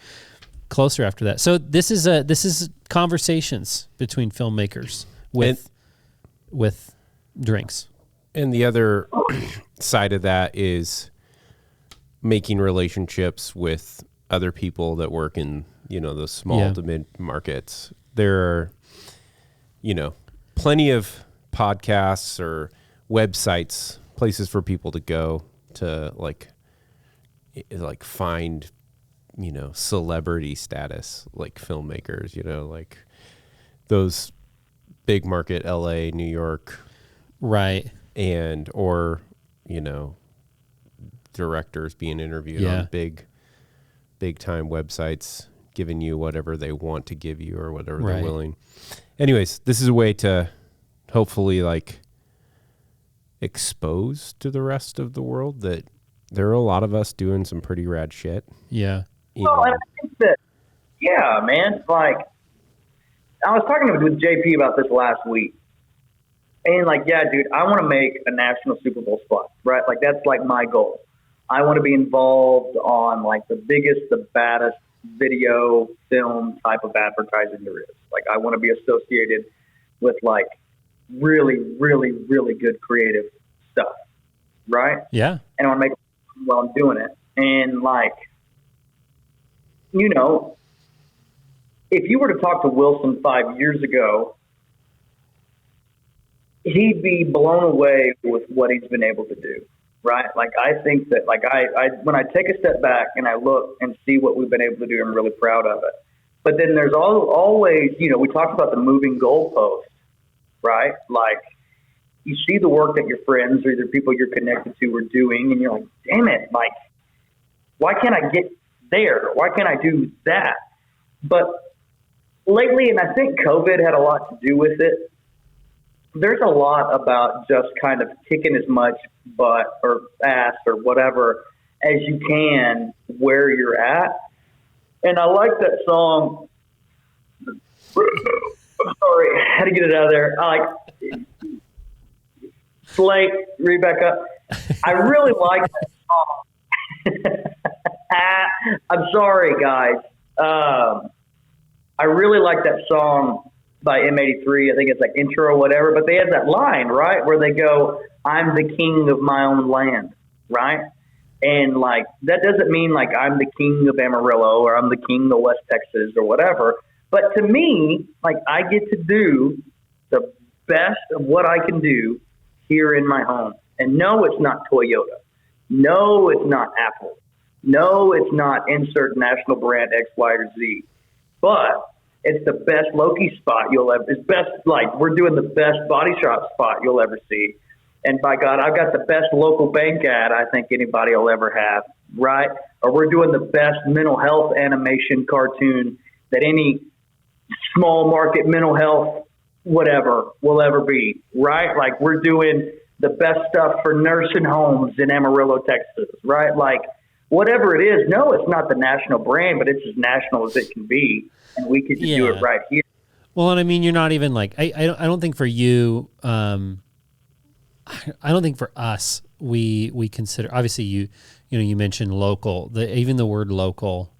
closer after that. So this is conversations between filmmakers with drinks. And the other side of that is making relationships with other people that work in, those small to mid markets. There are, plenty of podcasts or websites, places for people to go to find, celebrity status, like filmmakers, like those big market, LA, New York. Right. or directors being interviewed on big time websites, giving you whatever they want to give you or whatever they're willing. Anyways, this is a way to hopefully expose to the rest of the world that there are a lot of us doing some pretty rad shit. Yeah. Well, I think that, man, I was talking with JP about this last week. And like, yeah, dude, I want to make a national Super Bowl spot, right? Like, that's like my goal. I want to be involved on like the biggest, the baddest video film type of advertising there is. Like, I want to be associated with like really, really, really good creative stuff, right? Yeah. And I want to make it while I'm doing it. And like, you know, if you were to talk to Wilson 5 years ago, he'd be blown away with what he's been able to do, right? Like, I think that, like, I when I take a step back and I look and see what we've been able to do, I'm really proud of it. But then there's always, you know, we talked about the moving goalpost, right? Like, you see the work that your friends or the people you're connected to are doing, and you're like, damn it, like, why can't I get there? Why can't I do that? But lately, and I think COVID had a lot to do with it, there's a lot about just kind of kicking as much butt or ass or whatever as you can where you're at. And I like that song. Sorry, I had to get it out of there. I like Slate, read back up. I really like that song. I'm sorry, guys. I really like that song by M83. I think it's like Intro or whatever, but they have that line, right, where they go, I'm the king of my own land, right? And like, that doesn't mean like I'm the king of Amarillo or I'm the king of West Texas or whatever. But to me, like, I get to do the best of what I can do here in my home. And no, it's not Toyota. No, it's not Apple. No, it's not insert national brand X, Y, or Z. But it's the best Loki spot you'll ever. It's best, like, we're doing the best body shop spot you'll ever see. And by God, I've got the best local bank ad I think anybody will ever have, right? Or we're doing the best mental health animation cartoon that any small market mental health whatever will ever be, right? Like, we're doing the best stuff for nursing homes in Amarillo, Texas, right? Like, whatever it is, no, it's not the national brand, but it's as national as it can be. And we could just do it right here. Well, and I mean, you're not even like, I don't think for you, I don't think for us, we consider, obviously you mentioned local, even the word local,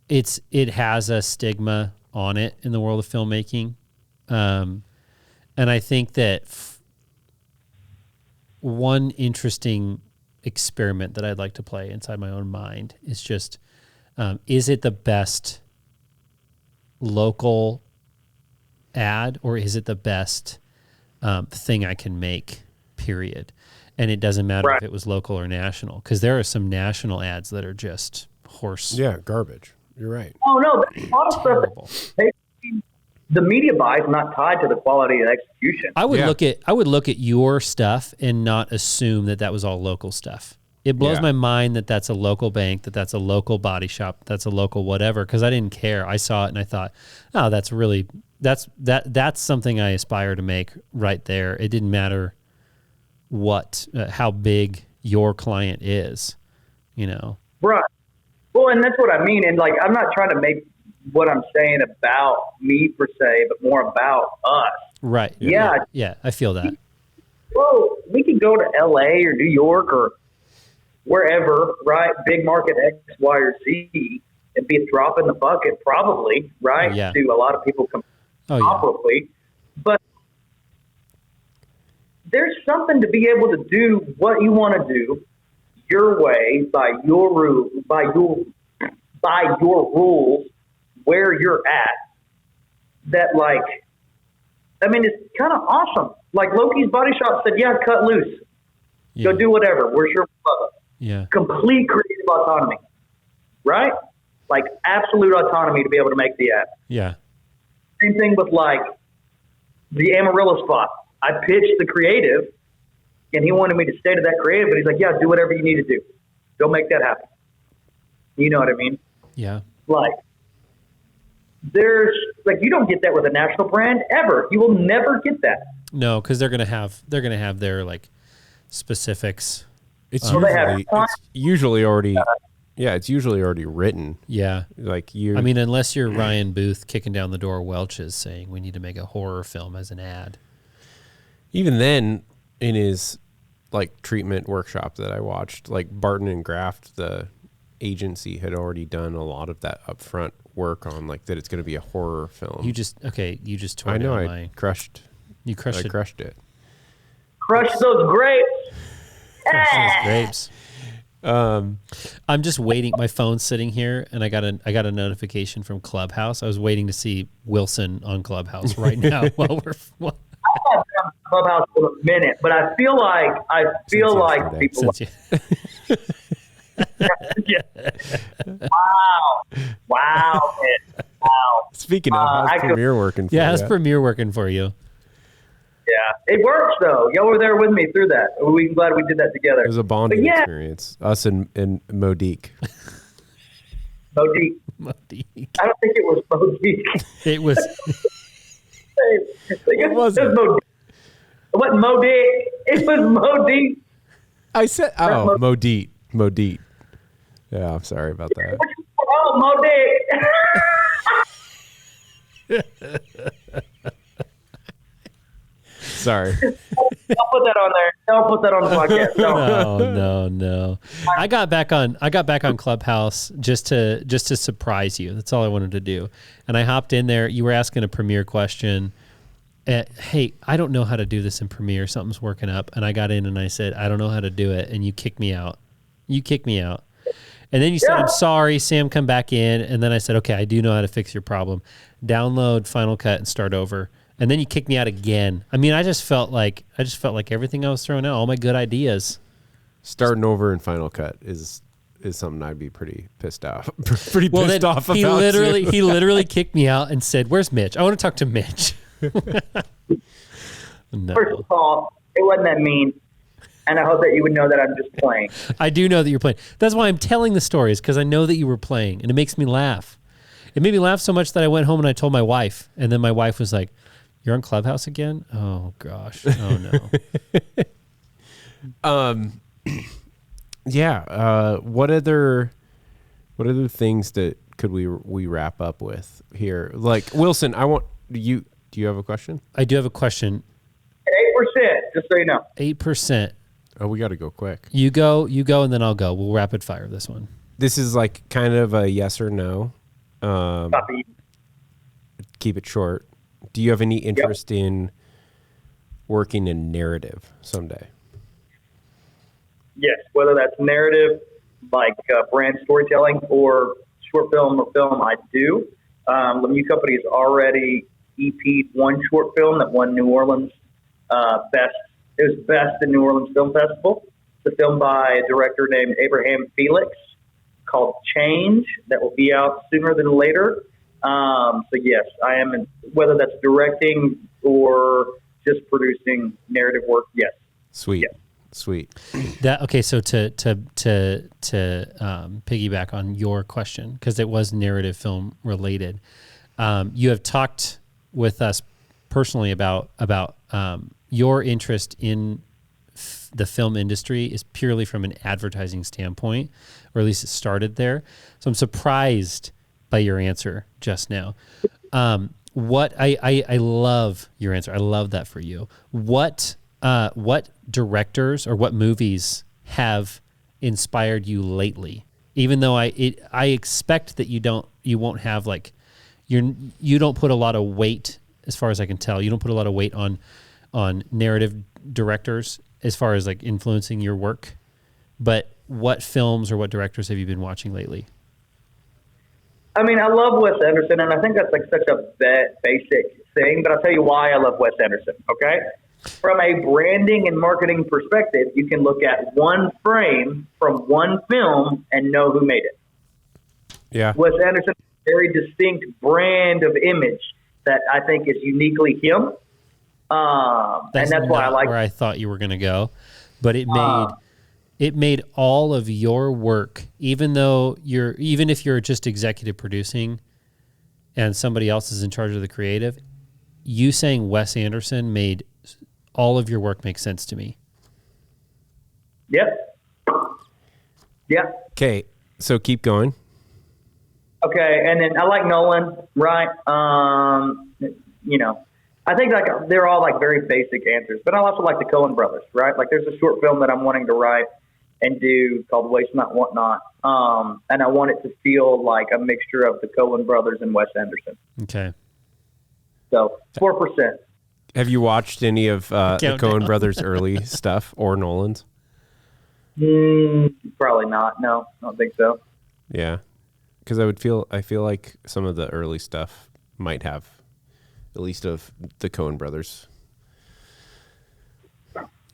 it has a stigma on it in the world of filmmaking. And I think that one interesting experiment that I'd like to play inside my own mind is just, is it the best local ad or is it the best thing I can make, period? And it doesn't matter if it was local or national, because there are some national ads that are just horse. Yeah, garbage. You're right. Oh, no, a lot of stuff. The media buy is not tied to the quality of execution. I would look at your stuff and not assume that was all local stuff. It blows my mind that that's a local bank, that's a local body shop, that's a local whatever, because I didn't care. I saw it and I thought, oh, that's something I aspire to make right there. It didn't matter how big your client is, you know. Right. Well, and that's what I mean. And like, I'm not trying to make what I'm saying about me per se, but more about us. Right. Yeah, I feel that. Well, we could go to LA or New York or wherever, right? Big market X, Y, or Z, and be a drop in the bucket, probably, right? Yeah. To a lot of people comparably. But there's something to be able to do what you want to do your way, by your rules, where you're at. That, like, I mean, it's kind of awesome. Like, Loki's Body Shop said, yeah, cut loose. Go do whatever. We're sure we love it. Yeah. Complete creative autonomy, right? Like, absolute autonomy to be able to make the ad. Yeah. Same thing with, like, the Amarillo spot. I pitched the creative, and he wanted me to stay to that creative, but he's like, yeah, do whatever you need to do. Go make that happen. You know what I mean? Yeah. Like, there's, like, you don't get that with a national brand ever. You will never get that. No, because they're gonna have their like specifics. It's usually already Yeah, it's usually already written. Yeah. Like you. I mean, unless you're Ryan Booth kicking down the door Welch's saying we need to make a horror film as an ad. Even then, in his like treatment workshop that I watched, like Barton and Graft, the agency had already done a lot of that upfront work on like that it's going to be a horror film. You just tore I know down I crushed. You crushed I it. crushed it. Crush those grapes. Crushed those grapes. I'm just waiting. My phone's sitting here, and I got a notification from Clubhouse. I was waiting to see Wilson on Clubhouse right now. While we're I've been on Clubhouse for a minute, but I feel like people. Wow, man. Wow. Speaking of, how's Premiere working for you? Yeah, how's Premiere working for you? Yeah, it works though. Y'all were there with me through that. We're glad we did that together. It was a bonding experience. Us and Modique. Modique. I don't think it was Modique. It was. What was it? It wasn't Modique. It was Modique. I said, Modite. Yeah, I'm sorry about that. Oh, Modique. Sorry. Don't put that on there. Don't put that on the podcast. No. I got back on Clubhouse just to surprise you. That's all I wanted to do. And I hopped in there. You were asking a Premiere question. Hey, I don't know how to do this in Premiere. Something's working up. And I got in and I said, I don't know how to do it. And you kicked me out. And then you said, I'm sorry, Sam, come back in. And then I said, okay, I do know how to fix your problem. Download Final Cut and start over. And then you kicked me out again. I mean, I just felt like everything I was throwing out, all my good ideas. Starting over in Final Cut is something I'd be pretty pissed off. Pissed off about. He literally kicked me out and said, "Where's Mitch? I want to talk to Mitch." No. First of all, it wasn't that mean. And I hope that you would know that I'm just playing. I do know that you're playing. That's why I'm telling the stories, because I know that you were playing, and it makes me laugh. It made me laugh so much that I went home and I told my wife, and then my wife was like, "You're on Clubhouse again? Oh gosh. Oh no." Yeah. What other things that could we wrap up with here? Like Wilson, do you have a question? I do have a question. 8%, just so you know. 8%. Oh, we got to go quick. You go, and then I'll go. We'll rapid fire this one. This is like kind of a yes or no. Keep it short. Do you have any interest in working in narrative someday? Yes, whether that's narrative, like brand storytelling, or short film or film, I do. Lemieux Company has already EP'd one short film that won New Orleans best. It was best in New Orleans Film Festival. It's a film by a director named Abraham Felix called Change that will be out sooner than later. So yes, I am whether that's directing or just producing narrative work. Yes. Sweet. Yes. Sweet. Okay. So to piggyback on your question, because it was narrative film related, you have talked with us personally about your interest in the film industry is purely from an advertising standpoint, or at least it started there. So I'm surprised by your answer just now. What I love your answer. I love that for you. What directors or what movies have inspired you lately? Even though I expect that you won't have like you don't put a lot of weight, as far as I can tell. You don't put a lot of weight on narrative directors as far as like influencing your work. But what films or what directors have you been watching lately? I mean, I love Wes Anderson, and I think that's like such a basic thing, but I'll tell you why I love Wes Anderson, okay? From a branding and marketing perspective, you can look at one frame from one film and know who made it. Yeah. Wes Anderson has a very distinct brand of image that I think is uniquely him. And that's why I like where I thought you were going to go, but it made all of your work, even if you're just executive producing and somebody else is in charge of the creative, you saying Wes Anderson made all of your work make sense to me. Yep. Okay. So keep going. Okay, and then I like Nolan, right? I think like they're all like very basic answers, but I also like the Coen brothers, right? Like there's a short film that I'm wanting to write and do called Waste Not, Want Not, and I want it to feel like a mixture of the Coen brothers and Wes Anderson. Okay. So 4%. Have you watched any of the Coen brothers' early stuff or Nolan's? Probably not. No, I don't think so. Yeah, because I feel like some of the early stuff might have at least of the Coen brothers.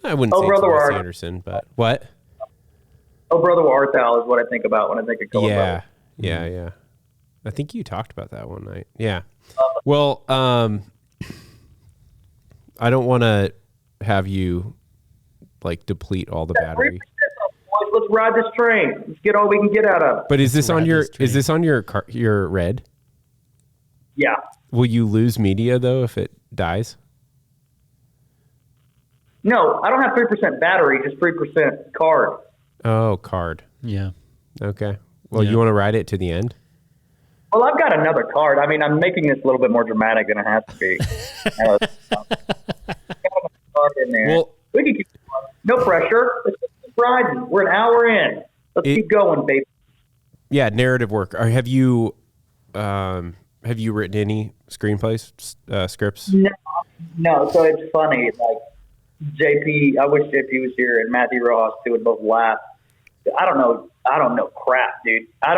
I wouldn't say it's Wes Anderson, but what? Oh, Brother Art Thou is what I think about when I think of Coen brothers. Yeah. I think you talked about that one night. Yeah. Well, I don't want to have you like deplete all the battery. Let's ride this train. Let's get all we can get out of it. But is this on your red? Yeah. Will you lose media though if it dies? No, I don't have 3% battery, just 3% card. Oh, card. Yeah. Okay. Well, you want to ride it to the end? Well, I've got another card. I mean, I'm making this a little bit more dramatic than it has to be. Got a card in there. Well, we can keep going. No pressure. Let's keep riding. We're an hour in. Let's keep going, baby. Yeah, narrative work. Have you written any screenplays, scripts? No. So it's funny. Like JP, I wish JP was here, and Matthew Ross too would both laugh. I don't know crap, dude. I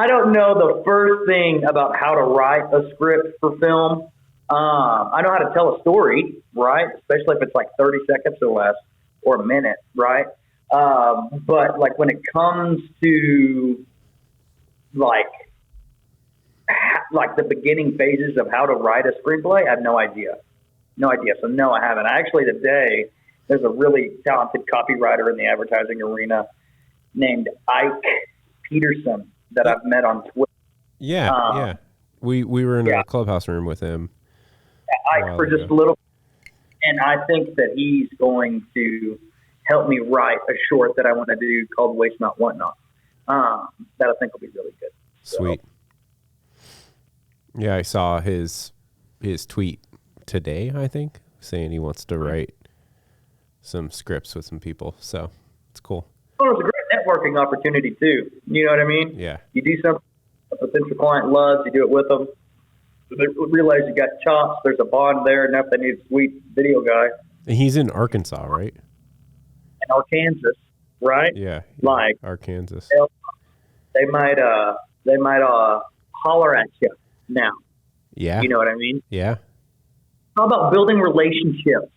don't know the first thing about how to write a script for film. I know how to tell a story, right? Especially if it's like 30 seconds or less, or a minute, right? But like when it comes to like the beginning phases of how to write a screenplay, I have no idea. So no, I haven't. Actually, today there's a really talented copywriter in the advertising arena named Ike Peterson that I've met on Twitter. Yeah. We were in a clubhouse room with him. Ike for just a little, and I think that he's going to help me write a short that I want to do called Waste Not, Want Not. That I think will be really good. Sweet. Yeah, I saw his tweet today, I think, saying he wants to write some scripts with some people. So it's cool. Well, it's a great networking opportunity too. You know what I mean? Yeah. You do something a potential client loves, you do it with them. They realize you got chops. There's a bond there. Enough they need a sweet video guy. And he's in Arkansas, right? In Arkansas, right? Yeah. Like Arkansas. They might holler at you now. Yeah. You know what I mean? Yeah. How about building relationships?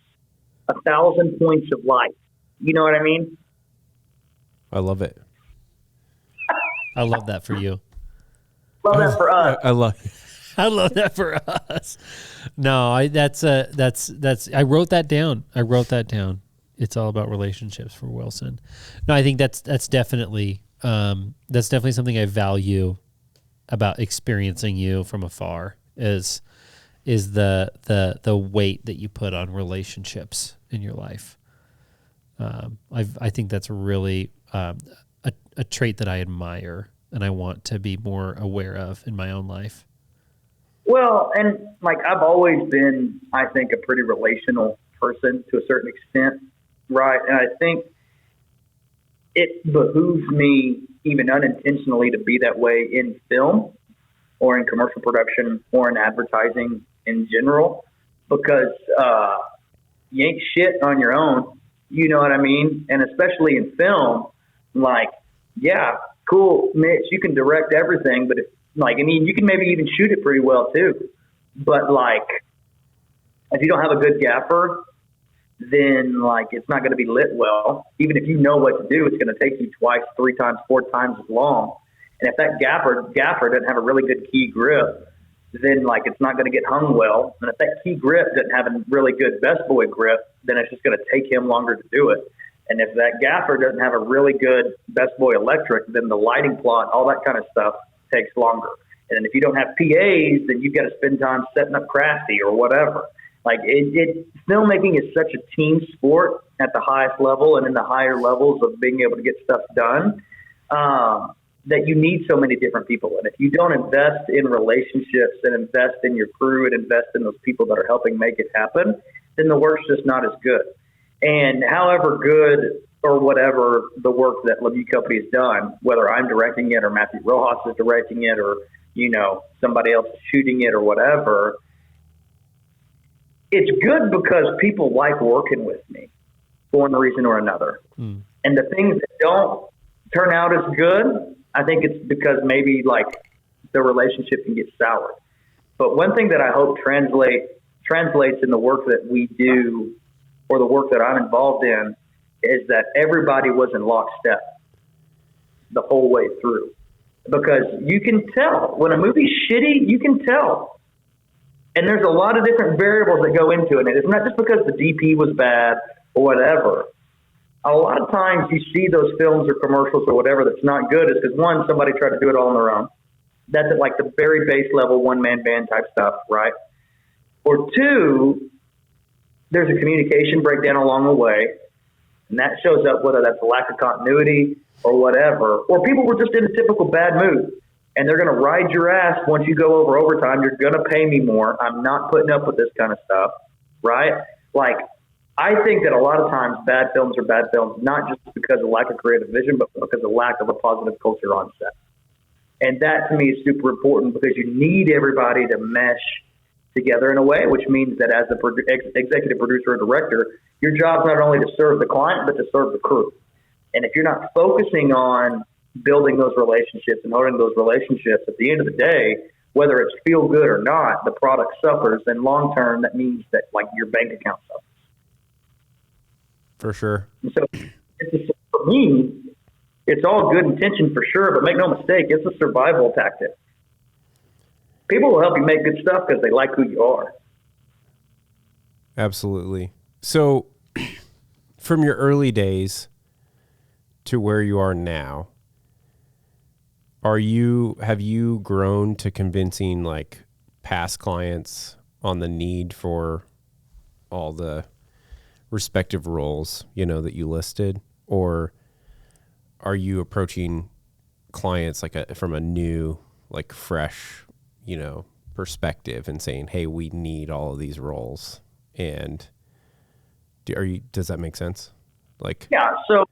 1,000 points of light. You know what I mean? I love it. I love that for you. Love that for us. I love that for us. No, I wrote that down. It's all about relationships for Wilson. No, I think that's definitely something I value about experiencing you from afar is the weight that you put on relationships in your life. I think that's really a trait that I admire and I want to be more aware of in my own life. Well, and like I've always been, I think, a pretty relational person to a certain extent, right? And I think it behooves me, even unintentionally, to be that way in film or in commercial production or in advertising in general, because you ain't shit on your own. You know what I mean? And especially in film, like, yeah, cool, Mitch, you can direct everything, but you can maybe even shoot it pretty well too. But like, if you don't have a good gaffer, then like it's not going to be lit well. Even if you know what to do, it's going to take you 2, 3 times, 4 times as long. And if that gaffer doesn't have a really good key grip, then like it's not going to get hung well. And if that key grip doesn't have a really good best boy grip, then it's just going to take him longer to do it. And if that gaffer doesn't have a really good best boy electric, then the lighting plot, all that kind of stuff takes longer. And then if you don't have PAs, then you've got to spend time setting up crafty or whatever. Like filmmaking is such a team sport at the highest level and in the higher levels of being able to get stuff done that you need so many different people. And if you don't invest in relationships and invest in your crew and invest in those people that are helping make it happen, then the work's just not as good. And however good or whatever the work that Lemieux Company has done, whether I'm directing it or Matthew Rojas is directing it or, somebody else is shooting it or whatever, it's good because people like working with me for one reason or another. And the things that don't turn out as good, I think it's because maybe like the relationship can get soured. But one thing that I hope translates in the work that we do or the work that I'm involved in is that everybody was in lockstep the whole way through. Because you can tell when a movie's shitty, you can tell. And there's a lot of different variables that go into it. And it's not just because the DP was bad or whatever. A lot of times you see those films or commercials or whatever that's not good is because, one, somebody tried to do it all on their own. That's at like the very base level, one-man band type stuff, right? Or two, there's a communication breakdown along the way. And that shows up whether that's a lack of continuity or whatever. Or people were just in a typical bad mood. And they're going to ride your ass once you go over overtime. You're going to pay me more. I'm not putting up with this kind of stuff, right? Like, I think that a lot of times bad films are bad films, not just because of lack of creative vision, but because of lack of a positive culture on set. And that to me is super important because you need everybody to mesh together in a way, which means that as the executive producer or director, your job is not only to serve the client, but to serve the crew. And if you're not focusing on building those relationships and holding those relationships, at the end of the day, whether it's feel good or not, the product suffers. And long term, that means that like your bank account suffers. For sure. And so for me, it's all good intention for sure, but make no mistake, it's a survival tactic. People will help you make good stuff because they like who you are. Absolutely. So from your early days to where you are now, have you grown to convincing like past clients on the need for all the respective roles, that you listed, or are you approaching clients like from a new, like fresh, perspective and saying, hey, we need all of these roles? And does that make sense? Yeah. So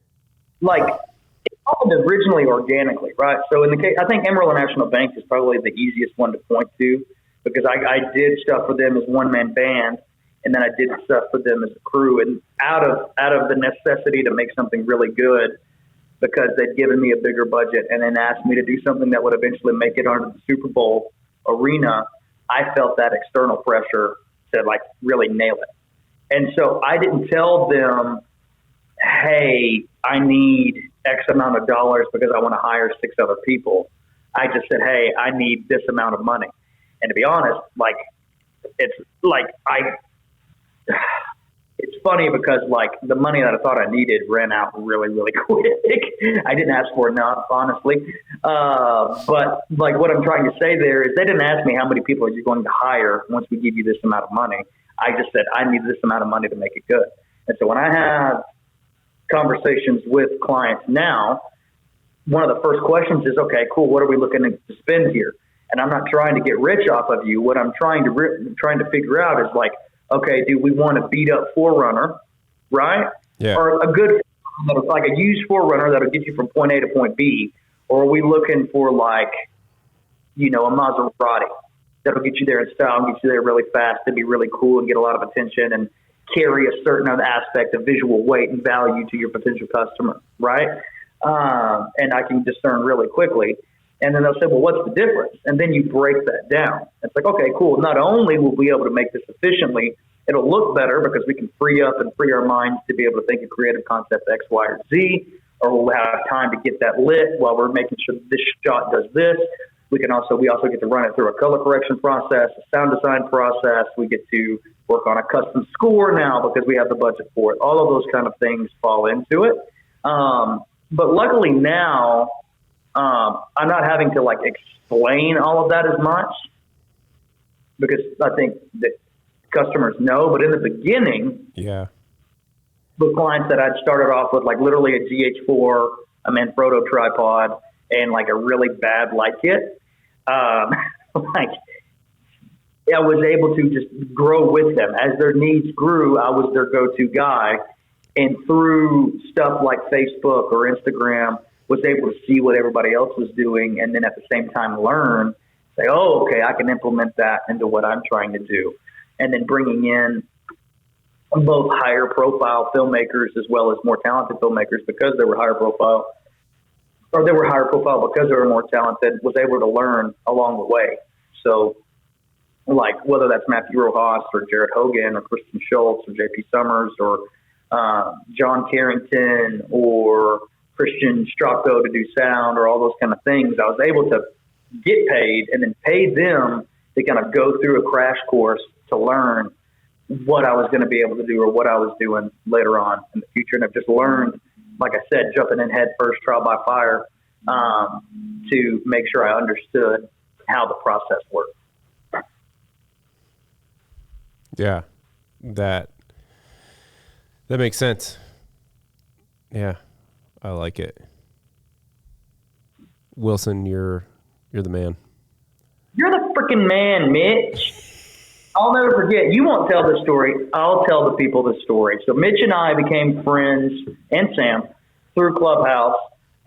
it happened originally organically, right? So in the case, I think Amarillo National Bank is probably the easiest one to point to because I did stuff for them as one-man band. And then I did stuff for them as a crew, and out of the necessity to make something really good, because they'd given me a bigger budget and then asked me to do something that would eventually make it onto the Super Bowl arena. I felt that external pressure to like really nail it, and so I didn't tell them, "Hey, I need X amount of dollars because I want to hire 6 other people." I just said, "Hey, I need this amount of money," and to be honest, it's funny because like the money that I thought I needed ran out really, really quick. I didn't ask for enough, honestly. But like what I'm trying to say there is they didn't ask me how many people are you going to hire once we give you this amount of money. I just said, I need this amount of money to make it good. And so when I have conversations with clients now, one of the first questions is, okay, cool. What are we looking to spend here? And I'm not trying to get rich off of you. What I'm trying to figure out is like, okay, do we want a beat up 4Runner, right? Yeah. Or a good, like a used 4Runner that'll get you from point A to point B? Or are we looking for like, a Maserati that'll get you there in style and get you there really fast and be really cool and get a lot of attention and carry a certain aspect of visual weight and value to your potential customer, right? And I can discern really quickly. And then they'll say, well, what's the difference? And then you break that down. It's like, okay, cool. Not only will we be able to make this efficiently, it'll look better because we can free our minds to be able to think of creative concept X, Y, or Z, or we'll have time to get that lit while we're making sure this shot does this. We also get to run it through a color correction process, a sound design process. We get to work on a custom score now because we have the budget for it. All of those kind of things fall into it. But luckily now, I'm not having to like explain all of that as much because I think that customers know. But in the beginning, yeah, the clients that I'd started off with, like literally a GH4, a Manfrotto tripod, and like a really bad light kit. Like I was able to just grow with them as their needs grew. I was their go-to guy, and through stuff like Facebook or Instagram, was able to see what everybody else was doing, and then at the same time learn. Say, oh, okay, I can implement that into what I'm trying to do, and then bringing in both higher profile filmmakers as well as more talented filmmakers because they were higher profile, or they were higher profile because they were more talented, was able to learn along the way. So like whether that's Matthew Rojas or Jared Hogan or Kristen Schultz or JP Summers or John Carrington or Christian Stracco to do sound or all those kind of things, I was able to get paid and then pay them to kind of go through a crash course to learn what I was going to be able to do or what I was doing later on in the future. And I've just learned, like I said, jumping in head first, trial by fire, to make sure I understood how the process worked. Yeah, that makes sense. Yeah, I like it. Wilson, you're the man. You're the freaking man, Mitch. I'll never forget. You won't tell the story. I'll tell the people the story. So Mitch and I became friends, and Sam, through Clubhouse.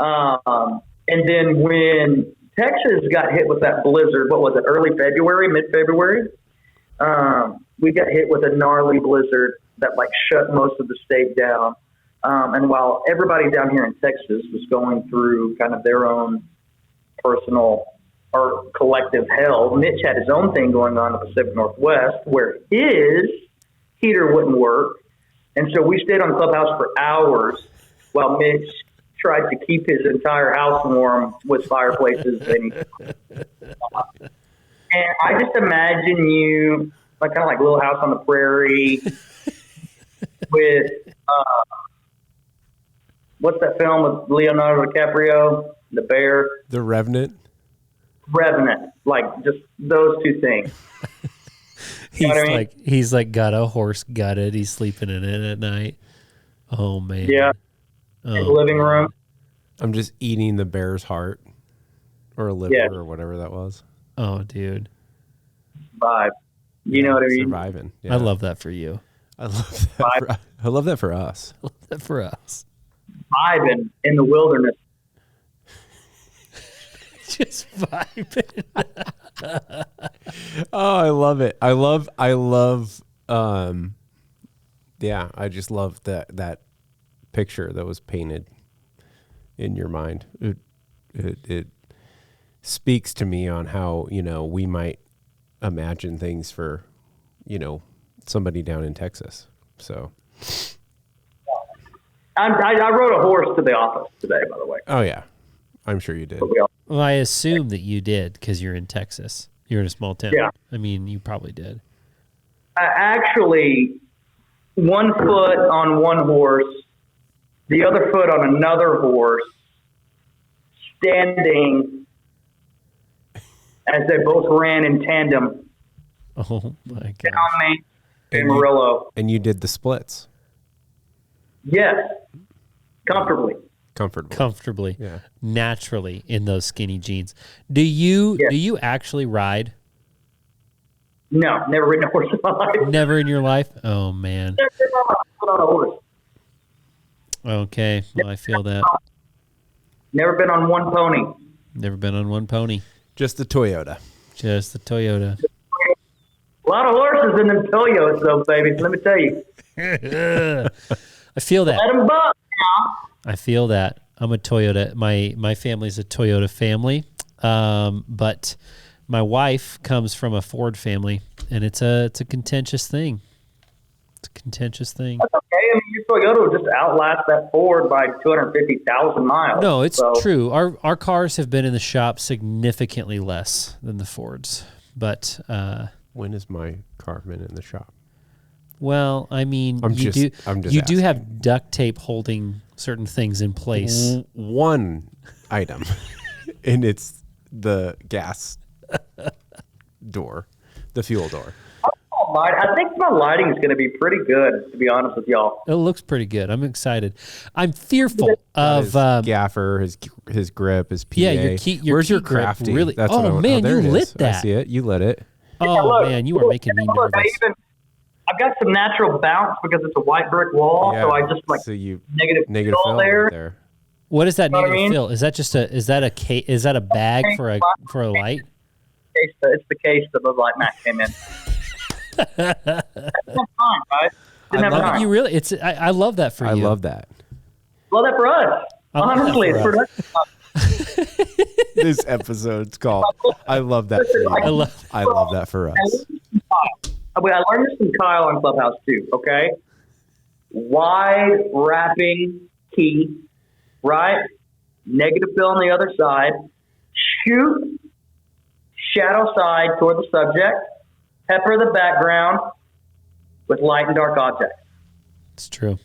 And then when Texas got hit with that blizzard, what was it, early February, mid-February? We got hit with a gnarly blizzard that like shut most of the state down. And while everybody down here in Texas was going through kind of their own personal or collective hell, Mitch had his own thing going on in the Pacific Northwest where his heater wouldn't work. And so we stayed on Clubhouse for hours while Mitch tried to keep his entire house warm with fireplaces. And I just imagine you like kind of like Little House on the Prairie with, what's that film with Leonardo DiCaprio, the bear? The Revenant. Like just those two things. He's like got a horse gutted. He's sleeping in it at night. Oh man. Yeah. In the living room. I'm just eating the bear's heart or a liver or whatever that was. Oh, dude. Survive. You know what I mean? Surviving. Yeah. I love that for you. I love that. I love that for us. I love that for us. Vibing in the wilderness. Just vibing. Oh, I love it. I love I just love that picture that was painted in your mind. It speaks to me on how, we might imagine things for, somebody down in Texas. So I rode a horse to the office today, by the way. Oh yeah. I'm sure you did. Well, I assume that you did because you're in Texas. You're in a small town. Yeah. I mean, you probably did. Actually, one foot on one horse, the other foot on another horse, standing as they both ran in tandem. Oh, my God. Down Main in Amarillo. And you did the splits. Yes. Comfortably. Yeah. Naturally in those skinny jeans. Do you actually ride? No, never ridden a horse in my life. Never in your life? Oh man. Never been on a horse. Okay, well, I feel that. Never been on one pony. Never been on one pony. Just the Toyota. Just the Toyota. A lot of horses in them Toyotas, though, baby. Let me tell you. I feel that. Let them buck now. I feel that. I'm a Toyota. My family's a Toyota family, but my wife comes from a Ford family, and it's a contentious thing. It's a contentious thing. That's okay. I mean, your Toyota will just outlast that Ford by 250,000 miles. No, it's true. Our cars have been in the shop significantly less than the Fords, but when has my car been in the shop? Well, I mean, you do have duct tape holding certain things in place. One item, and it's the gas door, the fuel door. Oh, I think my lighting is going to be pretty good, to be honest with y'all. It looks pretty good. I'm excited. I'm fearful of his gaffer, his grip, his PA. Yeah, your key. Where's your grip crafty? really? That's what man, there you it lit is. that. I see it. You lit it. Oh look, man, you were making me nervous. I've got some natural bounce because it's a white brick wall, so I just negative fill there. What is that negative I mean? fill? Is that just is that a bag for a light? It's the case that the light mat came in. Didn't have time. You really? I love that for you. I love that. Love that for us. Honestly, it's production. This episode's called "I Love That for You." I love that for us. I learned this from Kyle on Clubhouse too. Okay, wide wrapping key, right? Negative fill on the other side. Shoot shadow side toward the subject. Pepper the background with light and dark objects. It's true.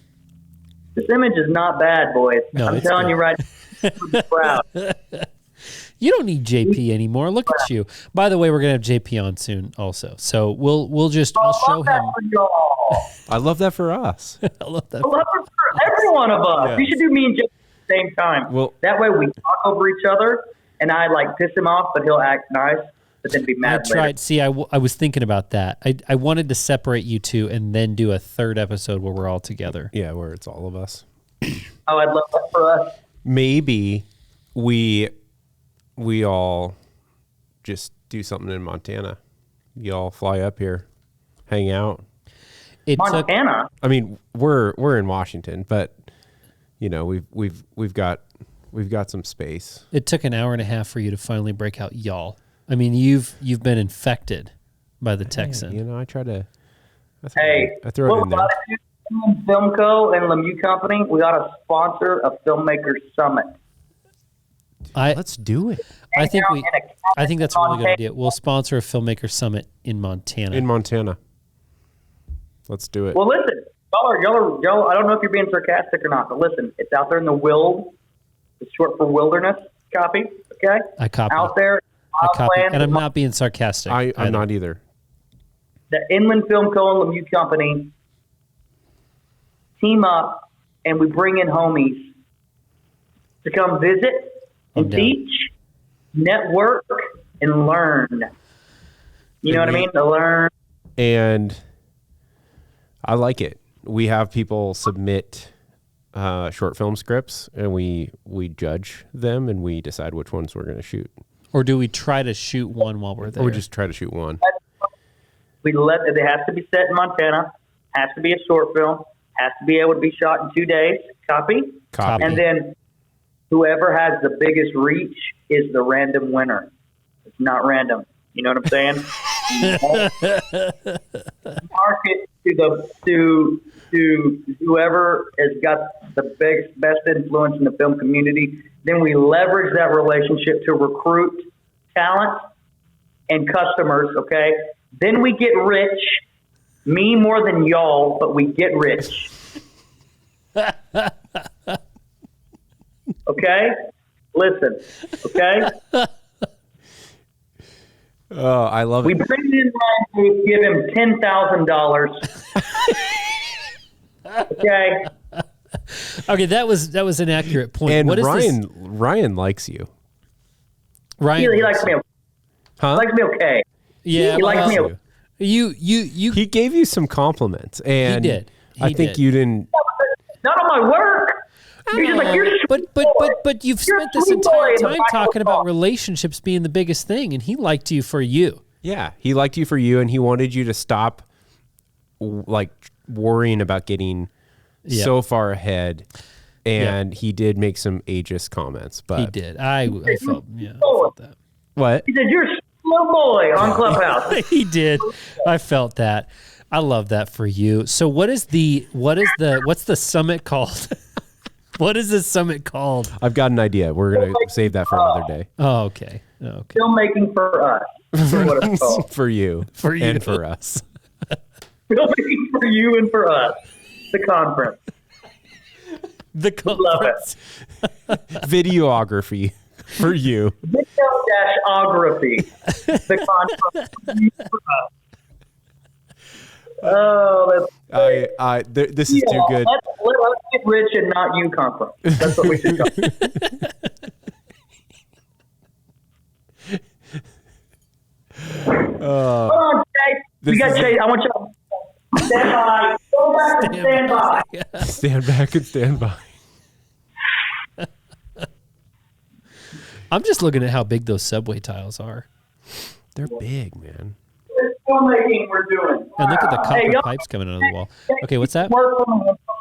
This image is not bad, boys. No, I'm telling you right. I'm proud. You don't need JP anymore. Look at you. By the way, we're gonna have JP on soon, also. So I'll show him. I love that for us. I love that. I love it for every one of us. Yeah. You should do me and JP at the same time. Well, that way we talk over each other, and I piss him off, but he'll act nice, but then be mad. I tried. See, I was thinking about that. I wanted to separate you two and then do a third episode where we're all together. Yeah, where it's all of us. Oh, I'd love that for us. Maybe we all just do something in Montana. You all fly up here, hang out. Montana. I mean, we're in Washington, but you know we've got some space. It took an hour and a half for you to finally break out, y'all. I mean, you've been infected by the Texan. You know, I throw it in there. Film Co. and Lemieux Company, we got to sponsor a filmmaker summit. Let's do it. I think that's a really good idea. We'll sponsor a filmmaker summit in Montana. Let's do it. Well, listen, y'all. I don't know if you're being sarcastic or not, but listen, it's out there in the wild. It's short for wilderness. Copy? Okay. I copy. Out there. I copy, and I'm not being sarcastic. I'm not either. The Inland Film Co. and Lemieux Company team up, and we bring in homies to come visit and teach, network, and learn. You know what I mean? To learn. And I like it. We have people submit short film scripts, and we judge them, and we decide which ones we're going to shoot. Or do we try to shoot one while we're there? Or we just try to shoot one. It has to be set in Montana. Has to be a short film. Has to be able to be shot in 2 days. Copy? And then whoever has the biggest reach is the random winner. It's not random. You know what I'm saying? Market to whoever has got the best influence in the film community. Then we leverage that relationship to recruit talent and customers, okay? Then we get rich. Me more than y'all, but we get rich. Okay? Listen, okay? Oh, I love it. We bring in Ryan Booth, give him $10,000. Okay? Okay, that was an accurate point. And what is Ryan likes you. Ryan he likes me. Huh? He likes me okay. Yeah, he likes me okay. You. He gave you some compliments, and he did. I think you didn't. Not on my work. You're just like, you're but you've spent this entire time talking about relationships being the biggest thing, and he liked you for you. Yeah, he liked you for you, and he wanted you to stop, worrying about getting so far ahead. And he did make some ageist comments, but he did. I felt that. What? He said, "You're a slow boy on Clubhouse." He did. I felt that. I love that for you. So what's the summit called? What is this summit called? I've got an idea. We're going to save that for another day. Oh, okay. Filmmaking for us. What it's called. For you. And for us. Filmmaking for you and for us. The conference. The conference. Love it. Videography for you. Video-ography. The conference for us. Oh, this is too good. Let's get rich and not you conference. That's what we should go. Hold on, Chase. We got Chase. I want you to stand by. Go back and stand by. Stand back and stand by. I'm just looking at how big those subway tiles are. They're big, man. This filmmaking we're doing. And look at the copper pipes coming out of the wall. Okay, what's that?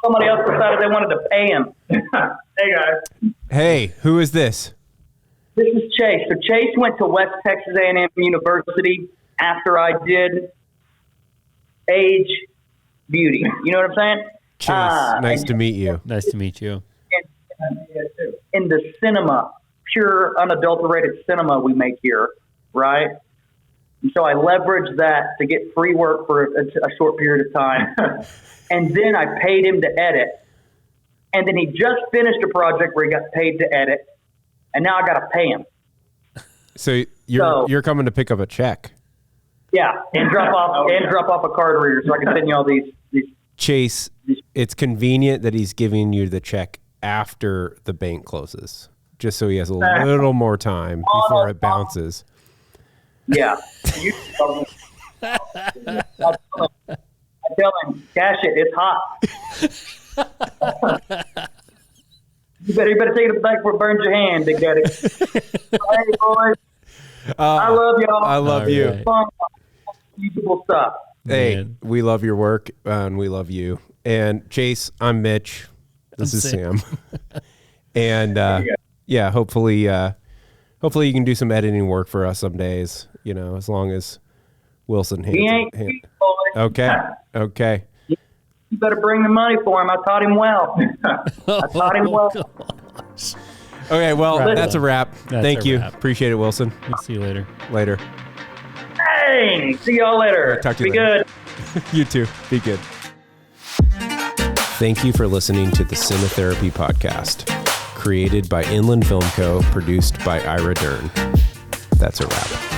Somebody else decided they wanted to pay him. Hey, guys. Hey, who is this? This is Chase. So Chase went to West Texas A&M University after I did Age Beauty. You know what I'm saying? Chase, nice to meet you. Nice to meet you. In the cinema, pure unadulterated cinema we make here, right? And so I leveraged that to get free work for a short period of time. And then I paid him to edit. And then he just finished a project where he got paid to edit. And now I got to pay him. So you're coming to pick up a check. Yeah, and drop off a card reader so I can send you all these. Chase, it's convenient that he's giving you the check after the bank closes, just so he has a little more time before it bounces. Yeah. I tell him, cash it. It's hot. You better take it back before it burns your hand, Big Daddy. Hey, boys. I love y'all. I love you. Right. Fun, usable stuff. Hey, Man. we love your work and we love you. And Chase, I'm Mitch. This is Sam. And yeah, hopefully you can do some editing work for us some days. You know, as long as Wilson He ain't cute, boys. Okay. You better bring the money for him. I taught him well. Okay, well, Right. that's a wrap. Thank you. wrap. Appreciate it, Wilson. We'll see you later. Later. Dang. See y'all later. Talk to you Be later. good. You too. Be good. Thank you for listening to the Cinetherapy Podcast, created by Inland Film Co., produced by Ira Dern. That's a wrap.